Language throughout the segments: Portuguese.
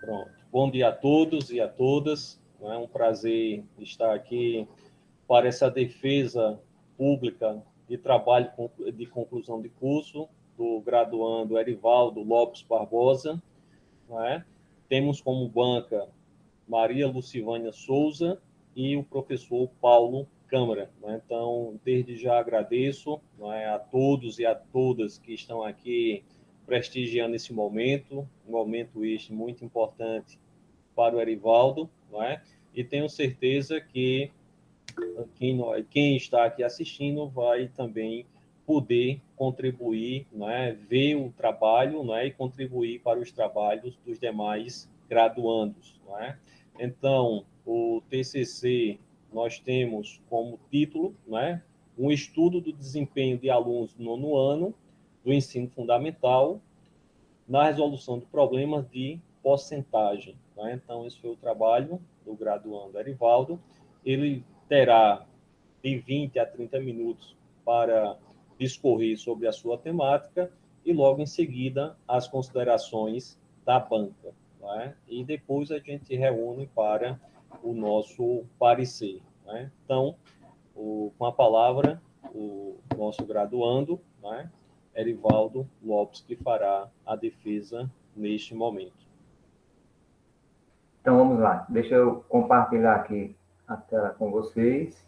Pronto. Bom dia a todos e a todas. É um prazer estar aqui para essa defesa pública de trabalho de conclusão de curso do graduando Erivaldo Lopes Barbosa. Temos como banca Maria Lucivânia Souza e o professor Paulo Câmara. Então, desde já agradeço a todos e a todas que estão aqui prestigiando esse momento, um momento este muito importante para o Erivaldo, e tenho certeza que quem está aqui assistindo vai também poder contribuir, ver o trabalho, e contribuir para os trabalhos dos demais graduandos. Então, o TCC, nós temos como título, um estudo do desempenho de alunos do nono ano do ensino fundamental na resolução de problemas de porcentagem. Então, esse foi o trabalho do graduando Erivaldo. Ele terá de 20 a 30 minutos para discorrer sobre a sua temática e, logo em seguida, as considerações da banca. E depois a gente reúne para o nosso parecer. Então, com a palavra, o nosso graduando, Erivaldo Lopes, que fará a defesa neste momento. Então, vamos lá. Deixa eu compartilhar aqui a tela com vocês.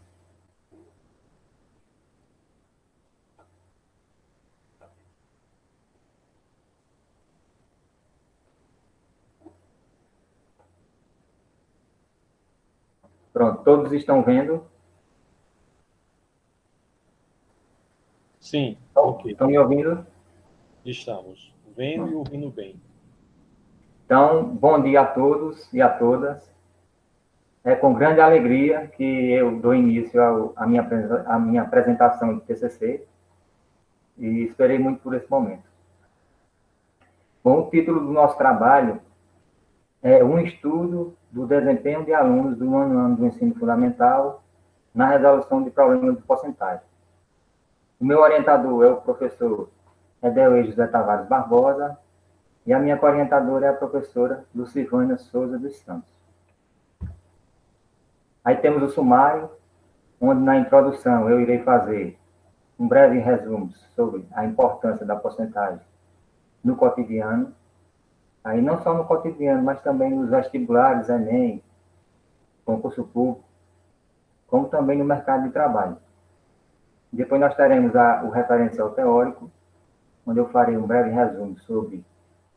Pronto, todos estão vendo? Sim, ok. Estão me ouvindo? Estamos vendo e ouvindo bem. Então, bom dia a todos e a todas. É com grande alegria que eu dou início à minha apresentação de TCC e esperei muito por esse momento. Bom, o título do nosso trabalho é um estudo do desempenho de alunos do nono ano do ensino fundamental na resolução de problemas de porcentagem. O meu orientador é o professor Edelei José Tavares Barbosa e a minha orientadora é a professora Lucivânia Souza dos Santos. Aí temos o sumário, onde na introdução eu irei fazer um breve resumo sobre a importância da porcentagem no cotidiano. Aí não só no cotidiano, mas também nos vestibulares, Enem, concurso público, como também no mercado de trabalho. Depois nós teremos o referencial teórico, onde eu farei um breve resumo sobre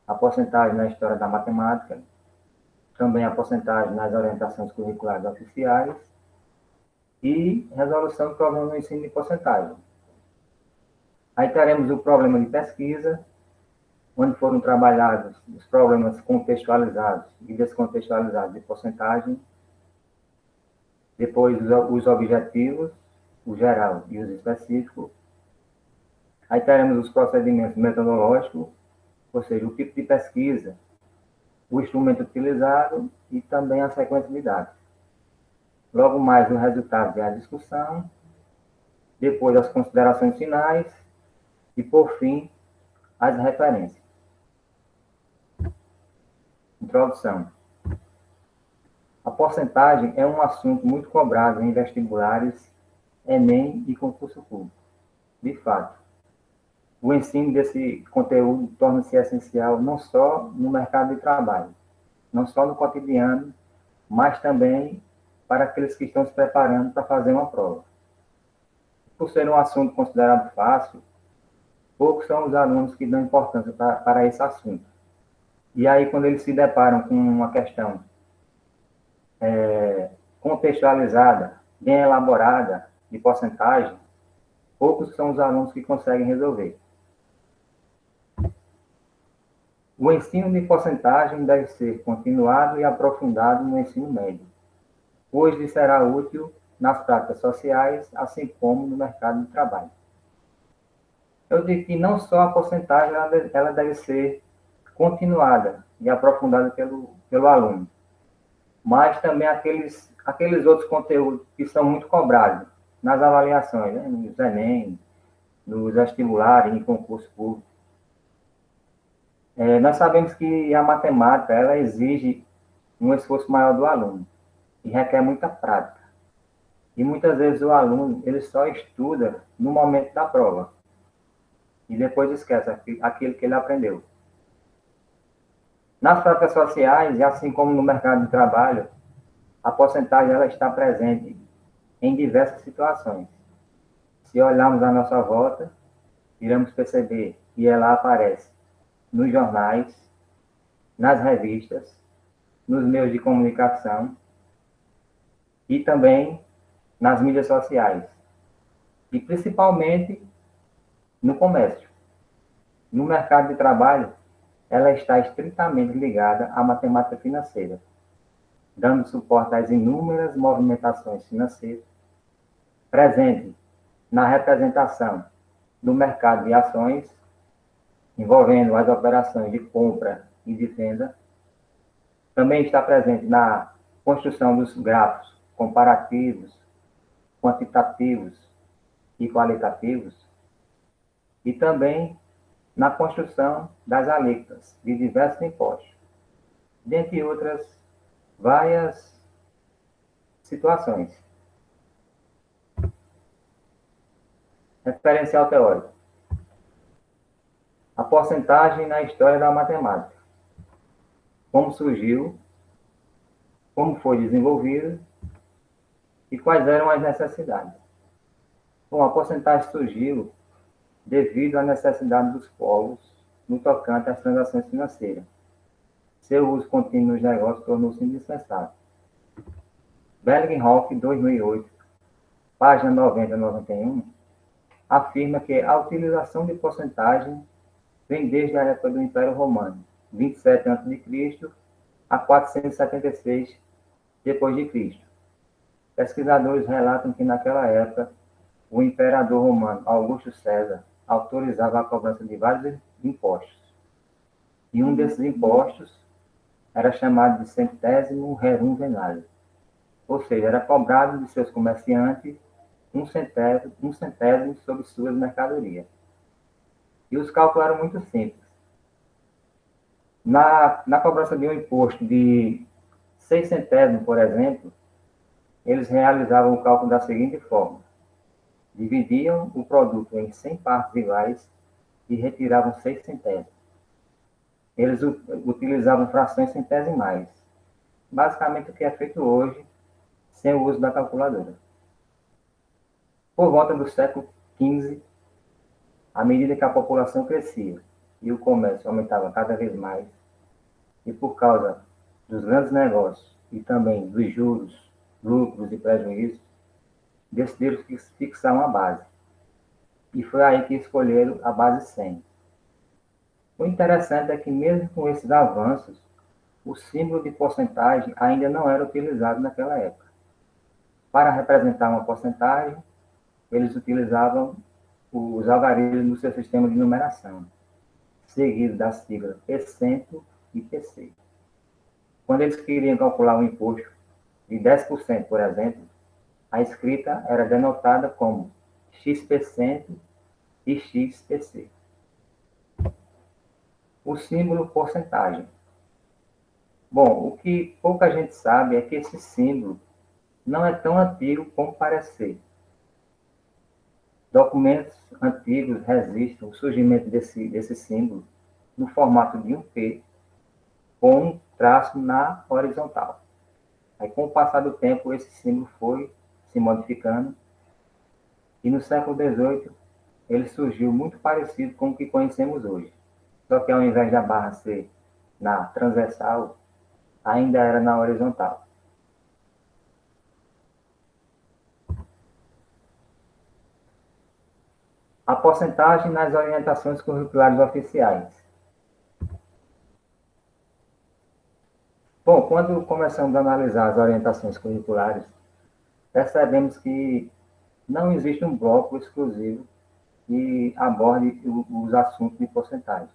a porcentagem na história da matemática, também a porcentagem nas orientações curriculares oficiais e resolução do problema no ensino de porcentagem. Aí teremos o problema de pesquisa, onde foram trabalhados os problemas contextualizados e descontextualizados de porcentagem, depois os objetivos, o geral e os específicos. Aí teremos os procedimentos metodológicos, ou seja, o tipo de pesquisa, o instrumento utilizado e também a sequência de dados. Logo mais, o resultado da discussão, depois as considerações finais e, por fim, as referências. Introdução. A porcentagem é um assunto muito cobrado em vestibulares, Enem e concurso público. De fato, o ensino desse conteúdo torna-se essencial não só no mercado de trabalho, não só no cotidiano, mas também para aqueles que estão se preparando para fazer uma prova. Por ser um assunto considerado fácil, poucos são os alunos que dão importância para esse assunto. E aí, quando eles se deparam com uma questão contextualizada, bem elaborada, de porcentagem, poucos são os alunos que conseguem resolver. O ensino de porcentagem deve ser continuado e aprofundado no ensino médio, pois lhe será útil nas práticas sociais, assim como no mercado de trabalho. Eu digo que não só a porcentagem ela deve ser continuada e aprofundada pelo aluno, mas também aqueles outros conteúdos que são muito cobrados nas avaliações, nos Enem, nos vestibulares, em concurso público. Nós sabemos que a matemática, ela exige um esforço maior do aluno e requer muita prática. E muitas vezes o aluno, ele só estuda no momento da prova e depois esquece aquilo que ele aprendeu. Nas práticas sociais, e assim como no mercado de trabalho, a porcentagem ela está presente em diversas situações. Se olharmos à nossa volta, iremos perceber que ela aparece nos jornais, nas revistas, nos meios de comunicação e também nas mídias sociais. E principalmente no comércio. No mercado de trabalho, ela está estritamente ligada à matemática financeira, dando suporte às inúmeras movimentações financeiras, presente na representação do mercado de ações, envolvendo as operações de compra e de venda. Também está presente na construção dos gráficos comparativos, quantitativos e qualitativos, e também na construção das alíquotas de diversos impostos, dentre outras várias situações. Referencial teórico. A porcentagem na história da matemática. Como surgiu, como foi desenvolvido e quais eram as necessidades. Bom, a porcentagem surgiu devido à necessidade dos povos no tocante às transações financeiras. Seu uso contínuo nos negócios tornou-se indispensável. Bellingham, 2008, página 90 a 91, afirma que a utilização de porcentagem vem desde a época do Império Romano, 27 a.C. a 476 d.C. Pesquisadores relatam que naquela época o imperador romano Augusto César autorizava a cobrança de vários impostos. E um desses impostos era chamado de centésimo rerum venale, ou seja, era cobrado de seus comerciantes um centésimo sobre suas mercadorias. E os cálculos eram muito simples. Na cobrança de um imposto de 6 centésimos, por exemplo, eles realizavam o cálculo da seguinte forma: dividiam o produto em 100 partes iguais e retiravam 6 centésimos. Eles utilizavam frações centesimais, basicamente o que é feito hoje, sem o uso da calculadora. Por volta do século XV, à medida que a população crescia e o comércio aumentava cada vez mais, e por causa dos grandes negócios e também dos juros, lucros e prejuízos, decidiram fixar uma base. E foi aí que escolheram a base 100. O interessante é que, mesmo com esses avanços, o símbolo de porcentagem ainda não era utilizado naquela época. Para representar uma porcentagem, eles utilizavam os algarismos do seu sistema de numeração, seguido da sigla P100 e PC. Quando eles queriam calcular um imposto de 10%, por exemplo, a escrita era denotada como XP100 e XPC. O símbolo porcentagem. Bom, o que pouca gente sabe é que esse símbolo não é tão antigo como parece ser. Documentos antigos registram o surgimento desse símbolo no formato de um P, com um traço na horizontal. Aí, com o passar do tempo, esse símbolo foi se modificando e no século XVIII ele surgiu muito parecido com o que conhecemos hoje. Só que ao invés da barra ser na transversal, ainda era na horizontal. A porcentagem nas orientações curriculares oficiais. Bom, quando começamos a analisar as orientações curriculares, percebemos que não existe um bloco exclusivo que aborde os assuntos de porcentagem.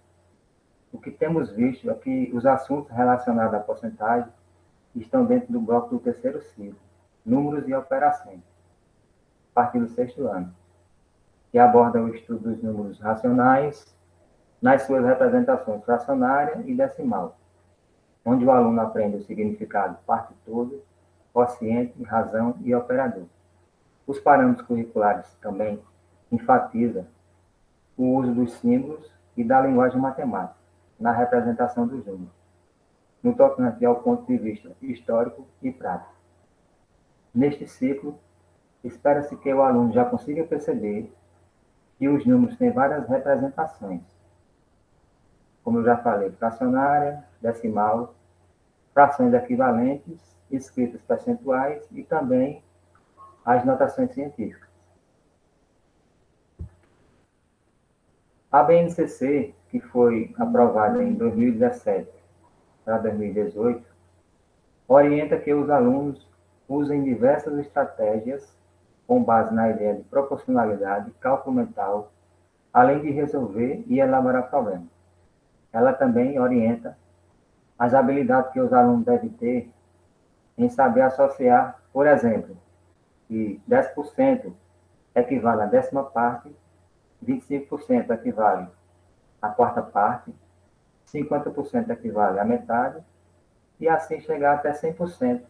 O que temos visto é que os assuntos relacionados à porcentagem estão dentro do bloco do terceiro ciclo, números e operações, a partir do sexto ano, que aborda o estudo dos números racionais, nas suas representações fracionária e decimal, onde o aluno aprende o significado parte todo, quociente, razão e operador. Os parâmetros curriculares também enfatizam o uso dos símbolos e da linguagem matemática na representação dos números, no tocante ao ponto de vista histórico e prático. Neste ciclo, espera-se que o aluno já consiga perceber que os números têm várias representações, como eu já falei, fracionária, decimal, frações equivalentes, escritas percentuais e também as notações científicas. A BNCC, que foi aprovada em 2017 para 2018, orienta que os alunos usem diversas estratégias com base na ideia de proporcionalidade, cálculo mental, além de resolver e elaborar problemas. Ela também orienta as habilidades que os alunos devem ter em saber associar, por exemplo, que 10% equivale à décima parte, 25% equivale à quarta parte, 50% equivale à metade, e assim chegar até 100%,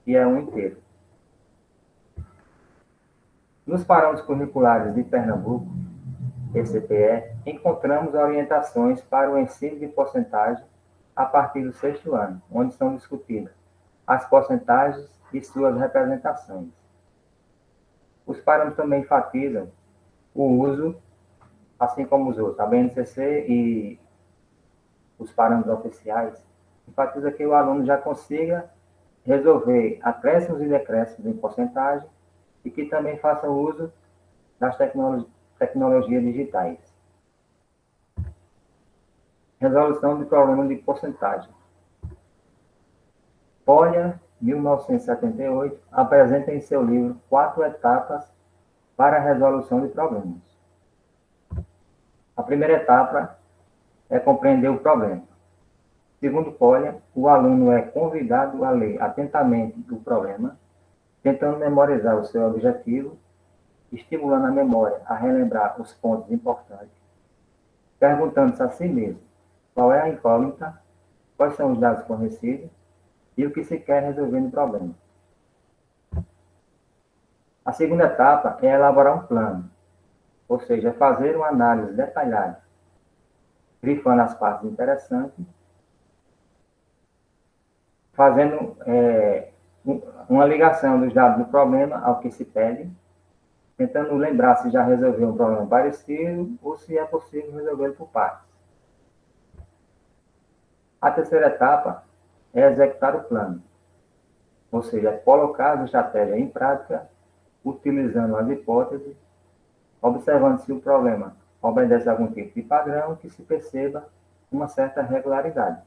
que é um inteiro. Nos parâmetros curriculares de Pernambuco, PCPE, encontramos orientações para o ensino de porcentagem a partir do sexto ano, onde são discutidas as porcentagens e suas representações. Os parâmetros também enfatizam o uso, assim como os outros, a BNCC e os parâmetros oficiais, enfatiza que o aluno já consiga resolver acréscimos e decréscimos em porcentagem e que também faça uso das tecnologias digitais. Resolução de problema de porcentagem. Polya, 1978, apresenta em seu livro 4 etapas para a resolução de problemas. A primeira etapa é compreender o problema. Segundo Polya, o aluno é convidado a ler atentamente o problema, tentando memorizar o seu objetivo, estimulando a memória a relembrar os pontos importantes, perguntando-se a si mesmo qual é a incógnita, quais são os dados fornecidos e o que se quer resolver no problema. A segunda etapa é elaborar um plano, ou seja, fazer uma análise detalhada, grifando as partes interessantes, fazendo uma ligação dos dados do problema ao que se pede, tentando lembrar se já resolveu um problema parecido ou se é possível resolver por partes. A terceira etapa é executar o plano, ou seja, colocar as estratégias em prática, utilizando as hipóteses, observando se o problema obedece a algum tipo de padrão que se perceba uma certa regularidade.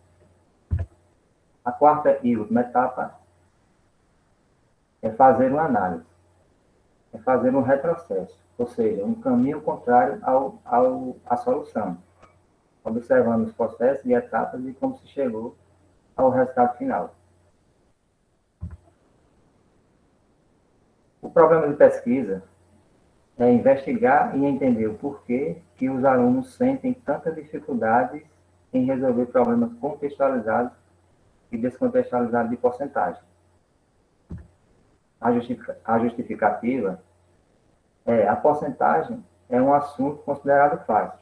A quarta e última etapa é fazer uma análise, é fazer um retrocesso, ou seja, um caminho contrário à solução, observando os processos e etapas e como se chegou ao resultado final. O problema de pesquisa é investigar e entender o porquê que os alunos sentem tanta dificuldade em resolver problemas contextualizados e descontextualizados de porcentagem. A justificativa é a porcentagem é um assunto considerado fácil,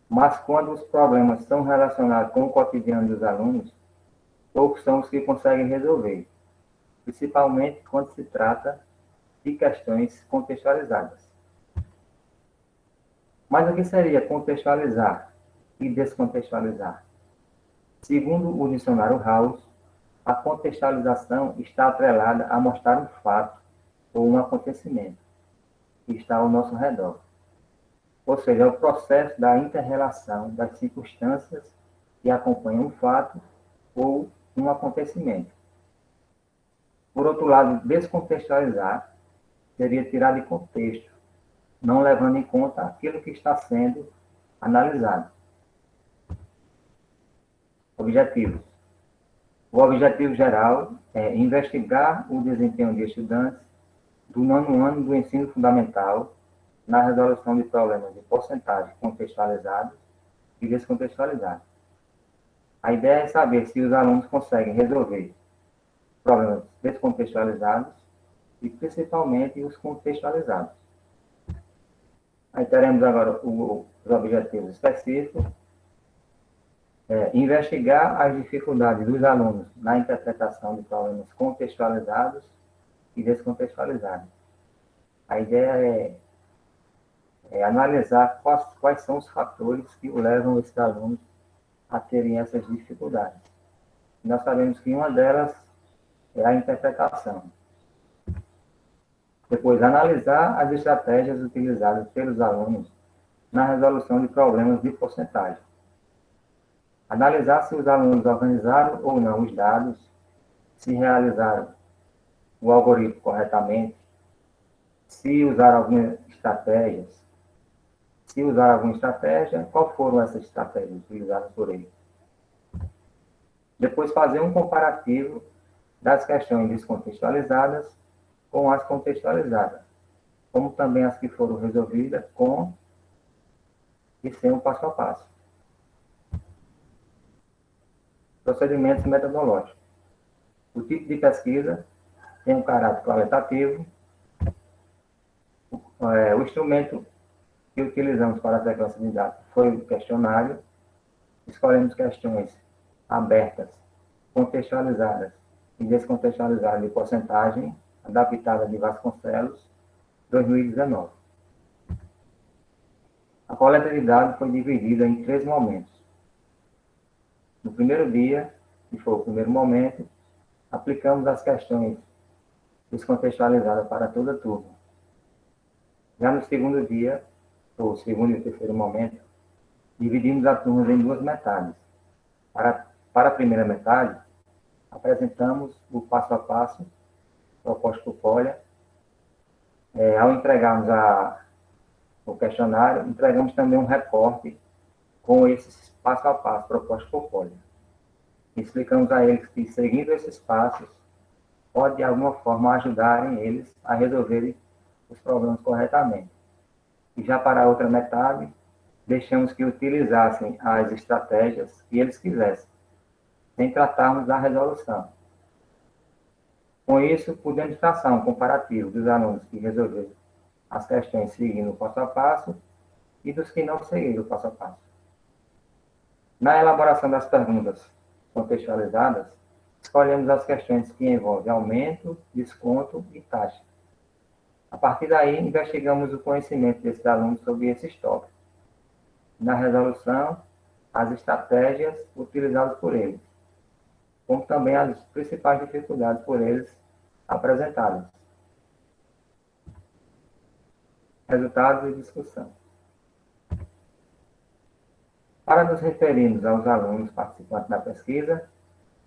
mas quando os problemas são relacionados com o cotidiano dos alunos, poucos são os que conseguem resolver, principalmente quando se trata de questões contextualizadas. Mas o que seria contextualizar e descontextualizar? Segundo o dicionário House, a contextualização está atrelada a mostrar um fato ou um acontecimento que está ao nosso redor. Ou seja, é o processo da inter-relação das circunstâncias que acompanham um fato ou um acontecimento. Por outro lado, descontextualizar seria tirar de contexto, não levando em conta aquilo que está sendo analisado. Objetivos. O objetivo geral é investigar o desempenho de estudantes do nono ano do ensino fundamental na resolução de problemas de porcentagem contextualizados e descontextualizados. A ideia é saber se os alunos conseguem resolver problemas descontextualizados e principalmente os contextualizados. Aí teremos agora os objetivos específicos. Investigar as dificuldades dos alunos na interpretação de problemas contextualizados e descontextualizados. A ideia é analisar quais são os fatores que levam esses alunos a terem essas dificuldades. Nós sabemos que uma delas é a interpretação. Depois, analisar as estratégias utilizadas pelos alunos na resolução de problemas de porcentagem. Analisar se os alunos organizaram ou não os dados, se realizaram o algoritmo corretamente, se usaram algumas estratégias. Se usaram alguma estratégia, qual foram essas estratégias utilizadas por eles? Depois, fazer um comparativo das questões descontextualizadas com as contextualizadas, como também as que foram resolvidas com e sem o passo a passo. Procedimentos metodológicos. O tipo de pesquisa tem um caráter qualitativo. O instrumento que utilizamos para a sequência de dados foi o questionário. Escolhemos questões abertas, contextualizadas e descontextualizadas de porcentagem, adaptada de Vasconcelos, 2019. A coleta de dados foi dividida em 3 momentos. No primeiro dia, que foi o primeiro momento, aplicamos as questões descontextualizadas para toda a turma. Já no segundo dia, ou segundo e terceiro momento, dividimos a turma em 2 metades. Para a primeira metade, apresentamos o passo a passo proposto por Polya. Ao entregarmos o questionário, entregamos também um reporte com esses passo a passo propostos por Polya. Explicamos a eles que, seguindo esses passos, pode de alguma forma ajudarem eles a resolverem os problemas corretamente. E já para a outra metade, deixamos que utilizassem as estratégias que eles quisessem, sem tratarmos da resolução. Com isso, podemos traçar um comparativo dos alunos que resolveram as questões seguindo o passo a passo e dos que não seguiram o passo a passo. Na elaboração das perguntas contextualizadas, escolhemos as questões que envolvem aumento, desconto e taxa. A partir daí, investigamos o conhecimento desses alunos sobre esses tópicos. Na resolução, as estratégias utilizadas por eles, como também as principais dificuldades por eles apresentadas. Resultados e discussão. Para nos referirmos aos alunos participantes da pesquisa,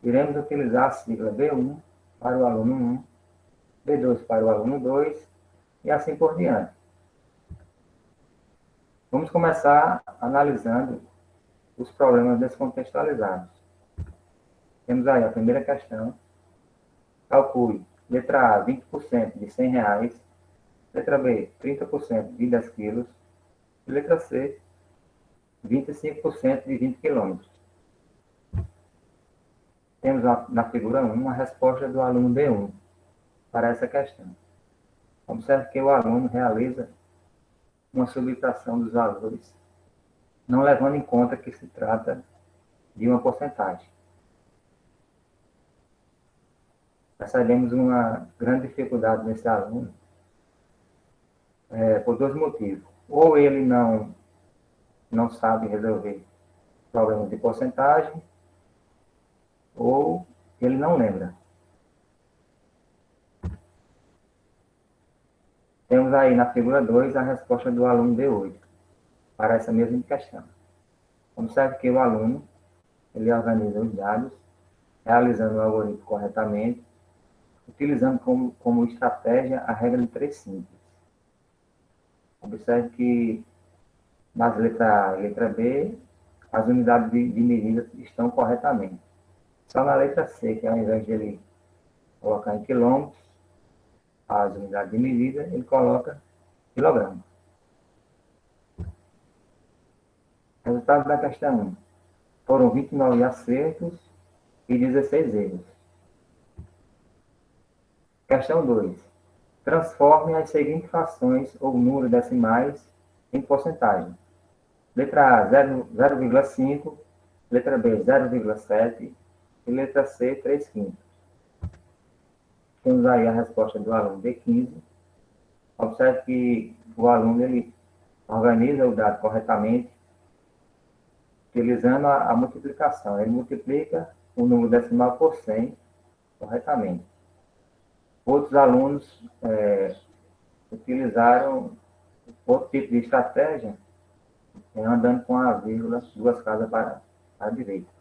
iremos utilizar a sigla B1 para o aluno 1, B2 para o aluno 2 e assim por diante. Vamos começar analisando os problemas descontextualizados. Temos aí a primeira questão. Calcule, letra A, 20% de R$ 100, letra B, 30% de 10 quilos, e letra C, 25% de 20 quilômetros. Temos na figura 1 a resposta do aluno B1 para essa questão. Observe que o aluno realiza uma subtração dos valores, não levando em conta que se trata de uma porcentagem. Percebemos uma grande dificuldade nesse aluno por 2 motivos. Ou ele não sabe resolver problemas de porcentagem, ou ele não lembra. Temos aí na figura 2 a resposta do aluno D8 para essa mesma questão. Observe que o aluno ele organiza os dados, realizando o algoritmo corretamente, utilizando como estratégia a regra de 3 simples. Observe que nas letra A e letra B, as unidades de medida estão corretamente. Só na letra C, que ao invés de ele colocar em quilômetros, as unidades de medida, ele coloca quilograma. Resultado da questão 1. Foram 29 acertos e 16 erros. Questão 2. Transforme as seguintes frações ou números decimais em porcentagem. Letra A, 0,5, letra B, 0,7 e letra C, 3/5. Temos aí a resposta do aluno B15. Observe que o aluno ele organiza o dado corretamente, utilizando a multiplicação. Ele multiplica o número decimal por 100 corretamente. Outros alunos utilizaram outro tipo de estratégia, andando com a vírgula duas casas para a direita.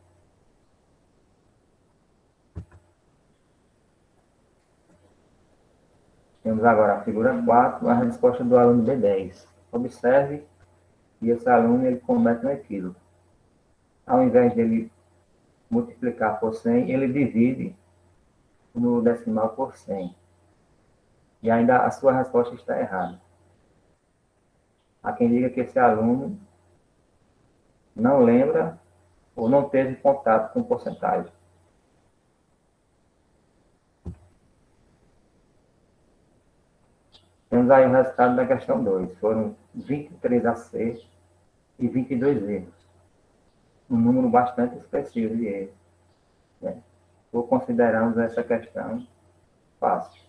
Temos agora a figura 4, a resposta do aluno B10. Observe que esse aluno ele comete um equívoco. Ao invés de ele multiplicar por 100, ele divide no decimal por 100. E ainda a sua resposta está errada. Há quem diga que esse aluno não lembra ou não teve contato com porcentagem. Temos aí o resultado da questão 2. Foram 23 acertos e 22 erros. Um número bastante expressivo de erros. Ou consideramos essa questão fácil.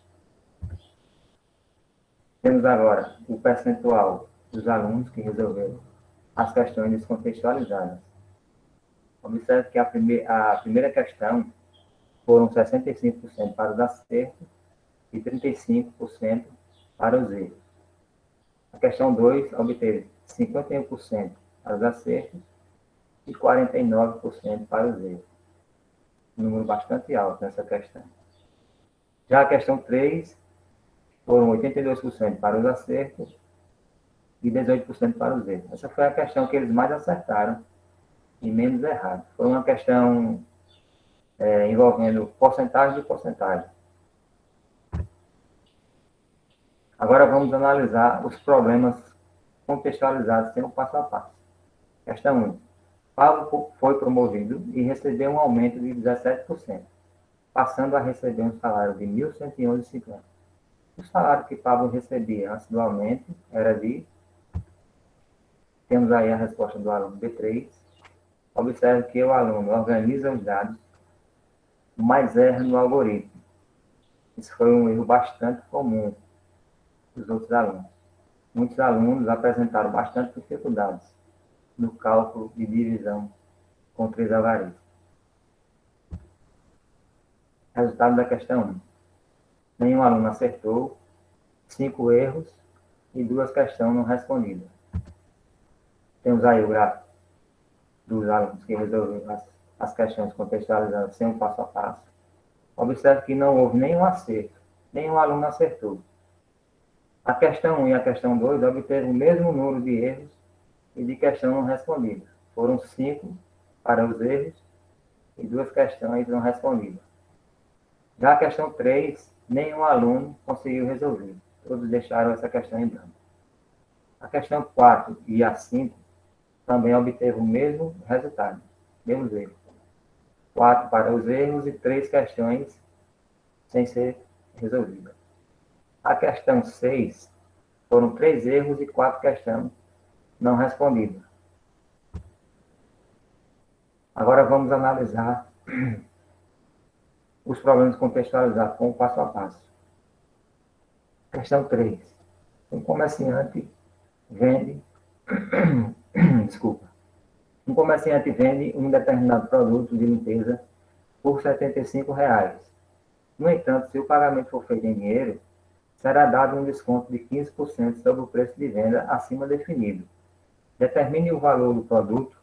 Temos agora o percentual dos alunos que resolveram as questões descontextualizadas. Observe que a primeira questão foram 65% para os acertos e 35% para os erros. A questão 2 obteve 51% para os acertos e 49% para os erros. Um número bastante alto nessa questão. Já a questão 3 foram 82% para os acertos e 18% para os erros. Essa foi a questão que eles mais acertaram e menos erraram. Foi uma questão envolvendo porcentagem de porcentagem. Agora vamos analisar os problemas contextualizados sem o passo a passo. Questão 1. Pablo foi promovido e recebeu um aumento de 17%, passando a receber um salário de R$ 1.111,50. O salário que Pablo recebia antes do aumento era de... Temos aí a resposta do aluno B3. Observe que o aluno organiza os dados, mas erra no algoritmo. Isso foi um erro bastante comum dos outros alunos. Muitos alunos apresentaram bastante dificuldades no cálculo de divisão com 3 algarismos. Resultado da questão 1. Nenhum aluno acertou, 5 erros e 2 questões não respondidas. Temos aí o gráfico dos alunos que resolveram as questões contextualizadas sem o passo a passo. Observe que não houve nenhum acerto, nenhum aluno acertou. A questão 1 e a questão 2 obteve o mesmo número de erros e de questão não respondida. Foram 5 para os erros e 2 questões não respondidas. Já a questão 3, nenhum aluno conseguiu resolver. Todos deixaram essa questão em branco. A questão 4 e a 5 também obteve o mesmo resultado, mesmos erros. 4 para os erros e 3 questões sem ser resolvidas. A questão 6 foram 3 erros e 4 questões não respondidas. Agora vamos analisar os problemas contextualizados com o passo a passo. Questão 3. Um comerciante vende... Desculpa. Um comerciante vende um determinado produto de limpeza por R$ 75. No entanto, se o pagamento for feito em dinheiro, será dado um desconto de 15% sobre o preço de venda acima definido. Determine o valor do produto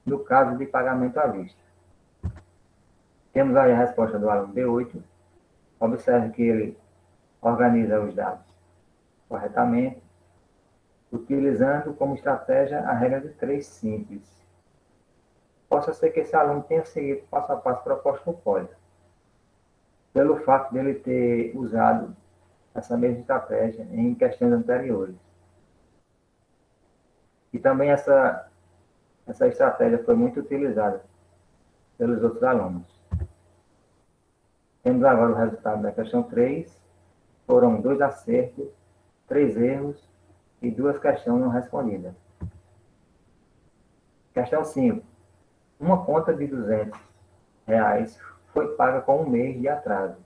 no caso de pagamento à vista. Temos aí a resposta do aluno B8. Observe que ele organiza os dados corretamente, utilizando como estratégia a regra de 3 simples. Possa ser que esse aluno tenha seguido passo a passo proposto por código, pelo fato de ele ter usado essa mesma estratégia em questões anteriores. E também essa essa estratégia foi muito utilizada pelos outros alunos. Temos agora o resultado da questão 3. Foram 2 acertos, 3 erros e 2 questões não respondidas. Questão 5. Uma conta de R$ 200 foi paga com 1 mês de atraso.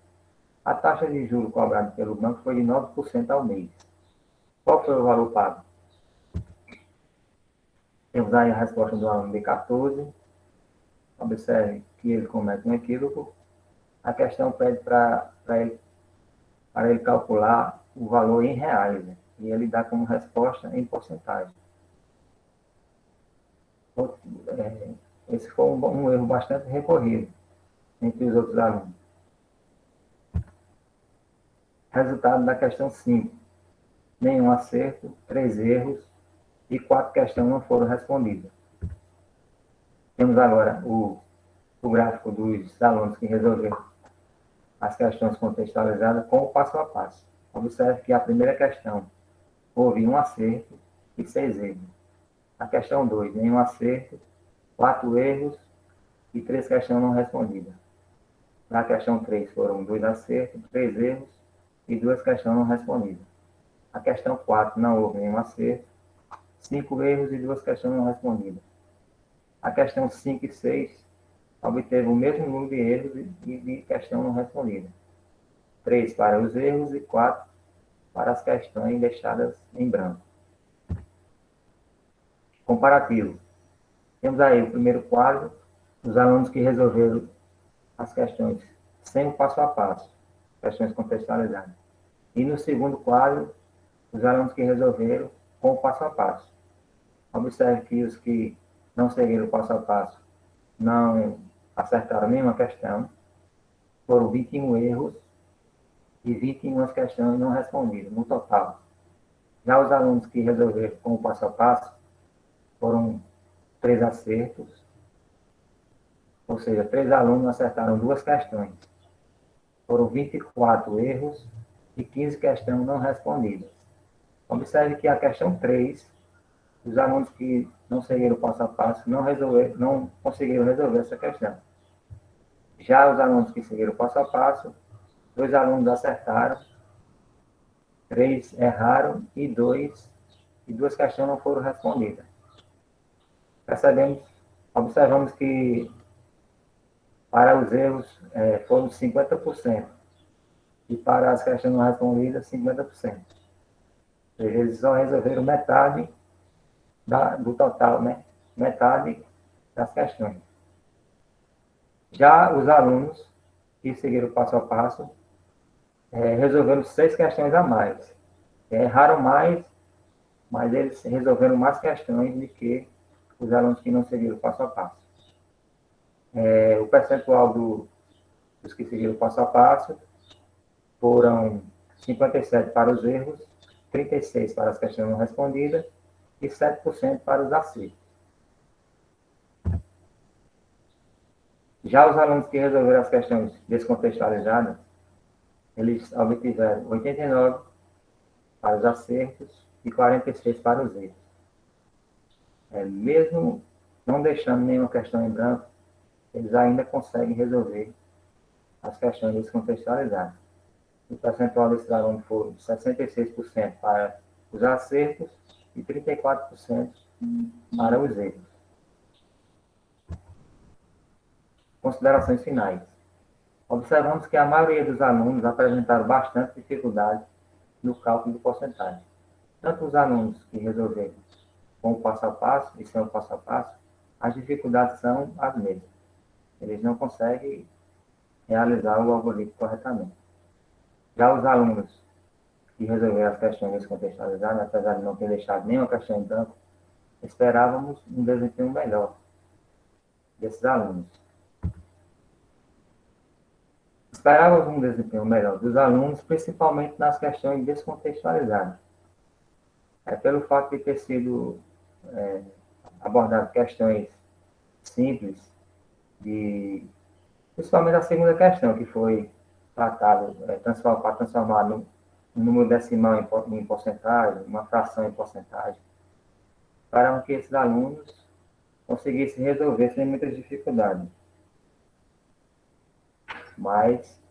A taxa de juros cobrada pelo banco foi de 9% ao mês. Qual foi o valor pago? Temos aí a resposta do aluno B14. Observe que ele comete um equívoco. A questão pede para ele calcular o valor em reais, né? E ele dá como resposta em porcentagem. Esse foi um erro bastante recorrido entre os outros alunos. Resultado da questão 5. Nenhum acerto, 3 erros e 4 questões não foram respondidas. Temos agora o gráfico dos alunos que resolveram as questões contextualizadas com o passo a passo. Observe que a primeira questão houve um acerto e 6 erros. A questão 2, nenhum acerto, 4 erros e 3 questões não respondidas. Na questão 3 foram 2 acertos, 3 erros e 2 questões não respondidas. A questão 4 não houve nenhum acerto, 5 erros e 2 questões não respondidas. A questão 5 e 6 obteve o mesmo número de erros e de questão não respondida. 3 para os erros e 4 para as questões deixadas em branco. Comparativo. Temos aí o primeiro quadro, os alunos que resolveram as questões sem o passo a passo, questões contextualizadas. E no segundo quadro, os alunos que resolveram com o passo a passo. Observe que os que não seguiram o passo a passo não acertaram nenhuma questão, foram 21 erros e 21 questões não respondidas, no total. Já os alunos que resolveram com o passo a passo foram 3 acertos, ou seja, 3 alunos acertaram 2 questões. Foram 24 erros e 15 questões não respondidas. Observe que a questão 3, os alunos que não seguiram o passo a passo não conseguiram resolver essa questão. Já os alunos que seguiram o passo a passo, 2 alunos acertaram, 3 erraram e 2 questões não foram respondidas. Observamos que para os erros foram 50% e para as questões não respondidas, 50%. Ou seja, eles só resolveram metade do total, né? Metade das questões. Já os alunos que seguiram o passo a passo resolveram 6 questões a mais. Erraram mais, mas eles resolveram mais questões do que os alunos que não seguiram o passo a passo. O percentual dos que seguiram o passo a passo foram 57 para os erros, 36 para as questões não respondidas e 7% para os acertos. Já os alunos que resolveram as questões descontextualizadas, eles obtiveram 89 para os acertos e 46 para os erros. Mesmo não deixando nenhuma questão em branco, eles ainda conseguem resolver as questões descontextualizadas. O percentual desses alunos foi 66% para os acertos e 34% para os erros. Considerações finais. Observamos que a maioria dos alunos apresentaram bastante dificuldade no cálculo de porcentagem. Tanto os alunos que resolveram com o passo a passo e sem o passo a passo, as dificuldades são as mesmas. Eles não conseguem realizar o algoritmo corretamente. Já os alunos que resolveram as questões descontextualizadas, apesar de não ter deixado nenhuma questão em branco, esperávamos um desempenho melhor desses alunos. Esperávamos um desempenho melhor dos alunos, principalmente nas questões descontextualizadas. Pelo fato de ter sido abordado questões simples, principalmente a segunda questão, que foi tratado para transformar um número decimal em porcentagem, uma fração em porcentagem, para que esses alunos conseguisse resolver sem muitas dificuldades. Mas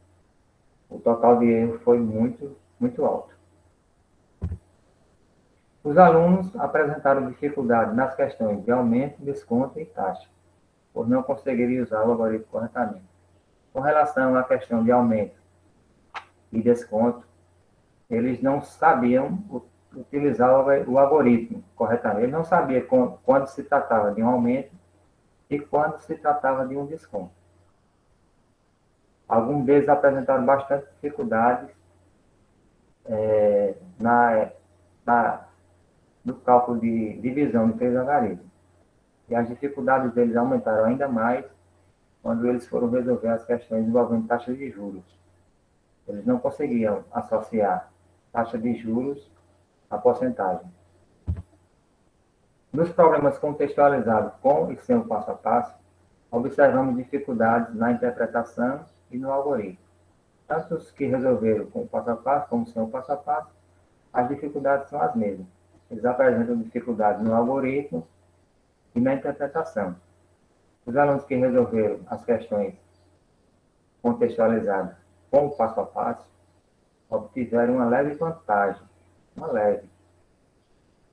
o total de erro foi muito, muito alto. Os alunos apresentaram dificuldade nas questões de aumento, desconto e taxa, por não conseguirem usar o algoritmo corretamente. Com relação à questão de aumento e desconto, eles não sabiam utilizar o algoritmo corretamente. Eles não sabiam quando se tratava de um aumento e quando se tratava de um desconto. Alguns deles apresentaram bastante dificuldades no cálculo de divisão de três algarismos. E as dificuldades deles aumentaram ainda mais quando eles foram resolver as questões envolvendo taxas de juros. Eles não conseguiam associar taxa de juros à porcentagem. Nos problemas contextualizados com e sem o passo a passo, observamos dificuldades na interpretação e no algoritmo. Tanto os que resolveram com o passo a passo como sem o passo a passo, as dificuldades são as mesmas. Eles apresentam dificuldades no algoritmo e na interpretação. Os alunos que resolveram as questões contextualizadas com o passo a passo obtiveram uma leve vantagem,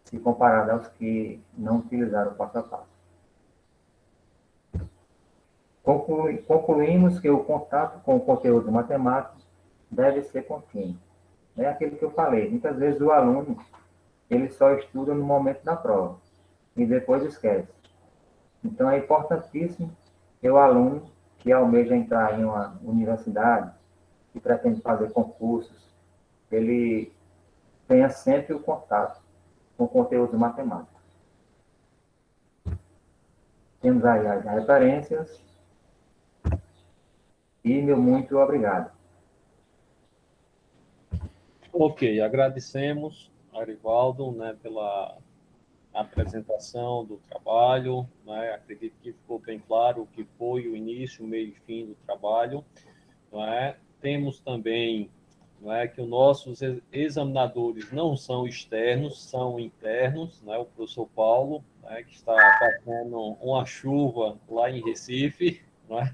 se comparado aos que não utilizaram o passo a passo. Concluímos que o contato com o conteúdo matemático deve ser contínuo. É aquilo que eu falei. Muitas vezes o aluno ele só estuda no momento da prova e depois esquece. Então é importantíssimo que o aluno que almeja entrar em uma universidade, que pretende fazer concursos, ele tenha sempre o contato com conteúdos matemáticos. Temos aí as referências e meu muito obrigado. Ok, agradecemos, Arivaldo, né, pela apresentação do trabalho, né? Acredito que ficou bem claro o que foi o início, o meio e fim do trabalho, não é? Temos também, não é, que os nossos examinadores não são externos, são internos, né? O professor Paulo, né, que está fazendo uma chuva lá em Recife, não é?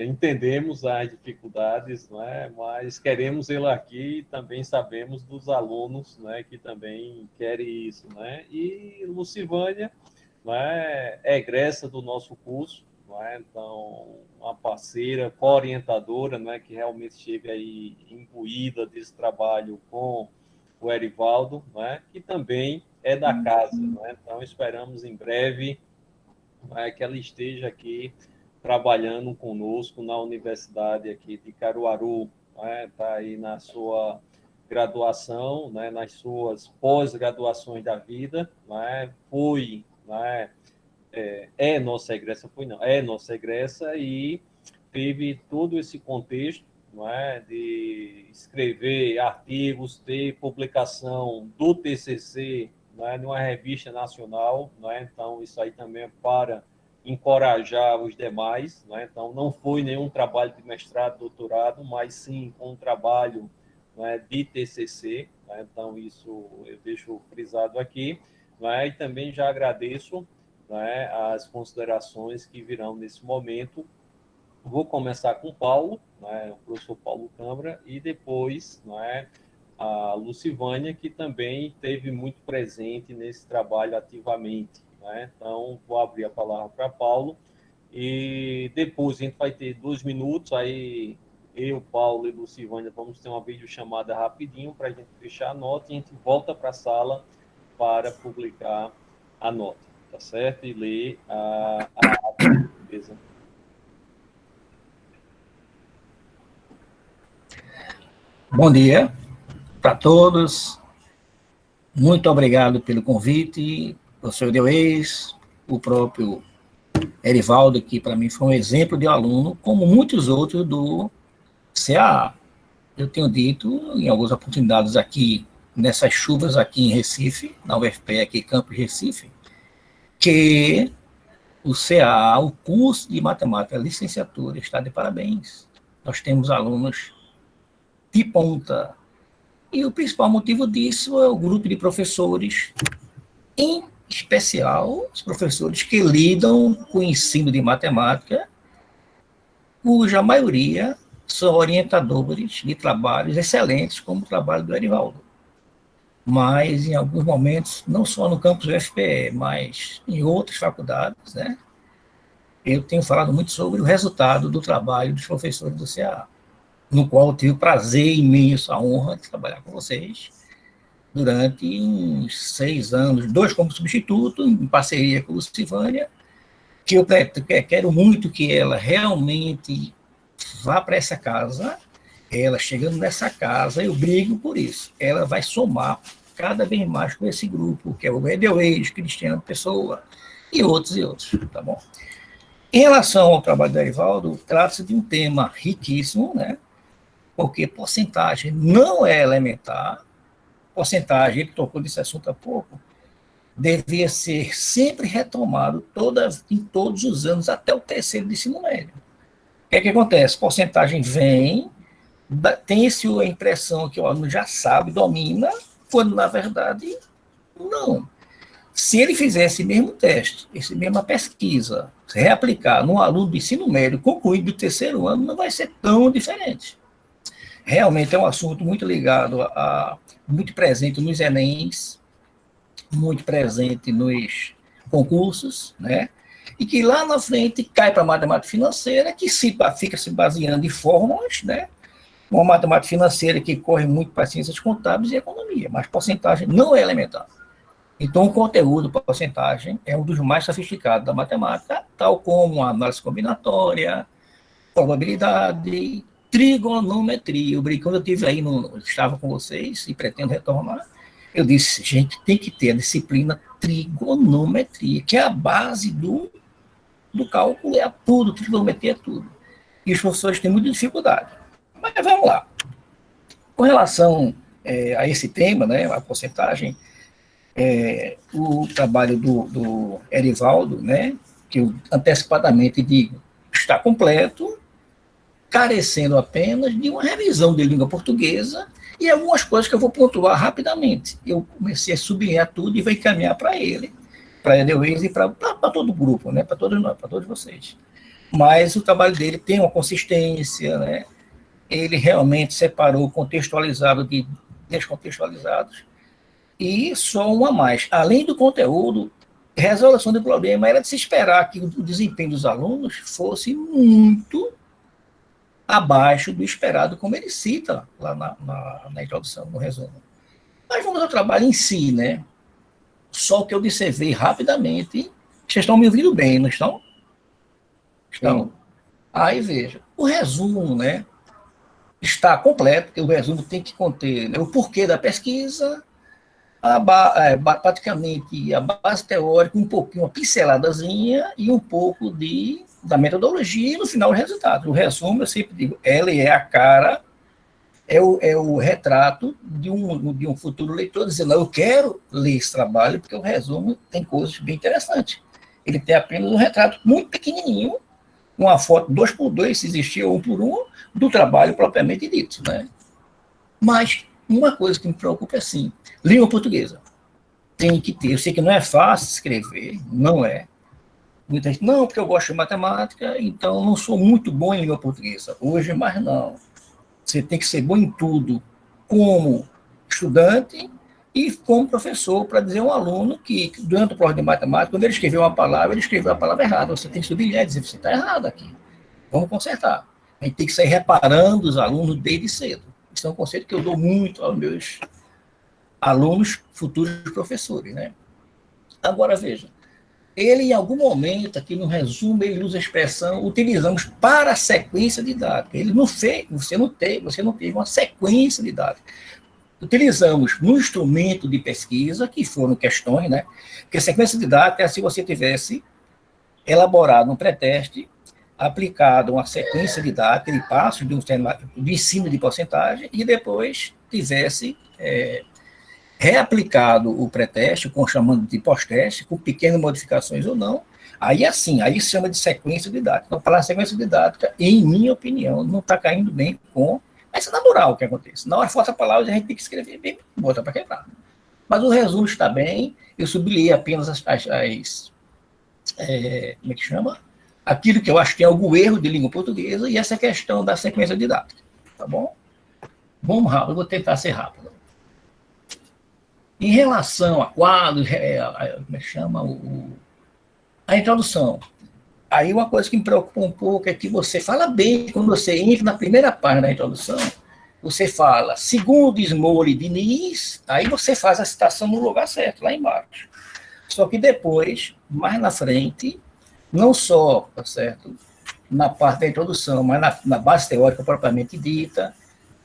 Entendemos as dificuldades, né, mas queremos ele aqui e também sabemos dos alunos, né, que também querem isso. Né? E Lucivânia, né, é egressa do nosso curso, né, então uma parceira, co-orientadora, né, que realmente chega aí imbuída desse trabalho com o Erivaldo, né, que também é da casa. Né? Então esperamos em breve, né, que ela esteja aqui trabalhando conosco na universidade aqui de Caruaru, né? Tá aí na sua graduação, né? Nas suas pós-graduações da vida, né? Foi, né? É nossa egressa, foi não, é nossa egressa e teve todo esse contexto, não é, de escrever artigos, ter publicação do TCC, não é, numa revista nacional, não é? Então isso aí também é para encorajar os demais, né? Então não foi nenhum trabalho de mestrado, doutorado, mas sim um trabalho, né, de TCC, né? Então isso eu deixo frisado aqui, né? E também já agradeço, né, as considerações que virão nesse momento. Vou começar com o Paulo, né, o professor Paulo Câmara, e depois, né, a Lucivânia, que também esteve muito presente nesse trabalho ativamente. Né? Então, vou abrir a palavra para Paulo, e depois a gente vai ter 2 minutos, aí eu, Paulo e Lucivânia vamos ter uma videochamada rapidinho para a gente fechar a nota, e a gente volta para a sala para publicar a nota, tá certo? E ler a beleza. Bom dia para todos. Muito obrigado pelo convite, professor Deuez, o próprio Erivaldo, que para mim foi um exemplo de aluno, como muitos outros do CAA. Eu tenho dito em algumas oportunidades aqui, nessas chuvas aqui em Recife, na UFPE, aqui Campus Recife, que o CAA, o curso de matemática, a licenciatura, está de parabéns. Nós temos alunos de ponta. E o principal motivo disso é o grupo de professores especial os professores que lidam com o ensino de matemática, cuja maioria são orientadores de trabalhos excelentes, como o trabalho do Erivaldo. Mas, em alguns momentos, não só no campus UFPE, mas em outras faculdades, né, eu tenho falado muito sobre o resultado do trabalho dos professores do CA, no qual eu tive o prazer imenso, a honra de trabalhar com vocês durante uns 6 anos, 2 como substituto, em parceria com a Lucivânia, que eu quero muito que ela realmente vá para essa casa. Ela chegando nessa casa, eu brigo por isso. Ela vai somar cada vez mais com esse grupo, que é o Edelweiss, Cristiano Pessoa e outros, tá bom? Em relação ao trabalho do Erivaldo, trata-se de um tema riquíssimo, né? Porque porcentagem não é elementar, porcentagem, ele tocou nesse assunto há pouco, devia ser sempre retomado em todos os anos, até o terceiro do ensino médio. O que é que acontece? Porcentagem vem, tem-se a impressão que o aluno já sabe, domina, quando, na verdade, não. Se ele fizesse esse mesmo teste, essa mesma pesquisa, reaplicar num aluno do ensino médio concluído do terceiro ano, não vai ser tão diferente. Realmente é um assunto muito ligado, muito presente nos Enems, muito presente nos concursos, né? E que lá na frente cai para a matemática financeira, que fica se baseando em fórmulas, né? Uma matemática financeira que corre muito para ciências contábeis e economia, mas porcentagem não é elementar. Então, o conteúdo porcentagem é um dos mais sofisticados da matemática, tal como a análise combinatória, probabilidade, trigonometria. Quando eu estive aí, estava com vocês e pretendo retornar, eu disse, gente, tem que ter a disciplina trigonometria, que é a base do cálculo, é tudo, trigonometria é tudo. E os professores têm muita dificuldade. Mas vamos lá. Com relação a esse tema, né, a porcentagem, o trabalho do Erivaldo, né, que eu antecipadamente digo, está completo, carecendo apenas de uma revisão de língua portuguesa e algumas coisas que eu vou pontuar rapidamente. Eu comecei a sublinhar tudo e vou encaminhar para ele, para Edelweiss e para todo o grupo, né, para todos nós, para todos vocês. Mas o trabalho dele tem uma consistência, né, ele realmente separou contextualizado de descontextualizados, e só um a mais. Além do conteúdo, resolução do problema era de se esperar que o desempenho dos alunos fosse muito abaixo do esperado, como ele cita lá na introdução, no resumo. Mas vamos ao trabalho em si, né? Só que eu observei rapidamente, vocês estão me ouvindo bem, não estão? Estão? Sim. Aí, veja, o resumo, né, está completo, porque o resumo tem que conter, né, o porquê da pesquisa, praticamente a base teórica, um pouquinho, uma pinceladazinha e um pouco da metodologia e, no final, o resultado. O resumo, eu sempre digo, ela é a cara, é o retrato de um futuro leitor, dizendo, eu quero ler esse trabalho, porque o resumo tem coisas bem interessantes. Ele tem apenas um retrato muito pequenininho, uma foto 2x2, se existia 1x1, do trabalho propriamente dito, né? Mas uma coisa que me preocupa é assim, língua portuguesa. Tem que ter, eu sei que não é fácil escrever, não é. Muita gente, não, porque eu gosto de matemática, então não sou muito bom em língua portuguesa. Hoje, mas não. Você tem que ser bom em tudo, como estudante e como professor, para dizer a um aluno que, durante o prova de matemática, quando ele escreveu uma palavra, ele escreveu a palavra errada. Você tem que sublinhar e dizer, você está errado aqui. Vamos consertar. A gente tem que sair reparando os alunos desde cedo. Isso é um conceito que eu dou muito aos meus alunos, futuros professores, né? Agora, veja, ele, em algum momento, aqui no resumo, ele usa a expressão, utilizamos para a sequência didática. Ele não fez, você não teve uma sequência didática. Utilizamos no instrumento de pesquisa, que foram questões, né? Porque a sequência didática é se você tivesse elaborado um pré-teste, aplicado uma sequência didática de passos de ensino de porcentagem e depois tivesse reaplicado o pré-teste, com chamando de pós-teste, com pequenas modificações ou não, aí assim, aí se chama de sequência didática. Então, falar sequência didática, em minha opinião, não está caindo bem com... Mas é natural o que acontece. Na hora que falta a palavra, a gente tem que escrever bem, bota para quebrar. Mas o resumo está bem, eu sublinhei apenas como é que chama? Aquilo que eu acho que é algum erro de língua portuguesa e essa questão da sequência didática, tá bom? Vamos rápido, eu vou tentar ser rápido. Em relação a quadros, como é que chama? A introdução. Aí uma coisa que me preocupa um pouco é que você fala bem, quando você entra na primeira página da introdução, você fala, segundo Smole Diniz, aí você faz a citação no lugar certo, lá embaixo. Só que depois, mais na frente, não só, tá certo, na parte da introdução, mas na base teórica propriamente dita,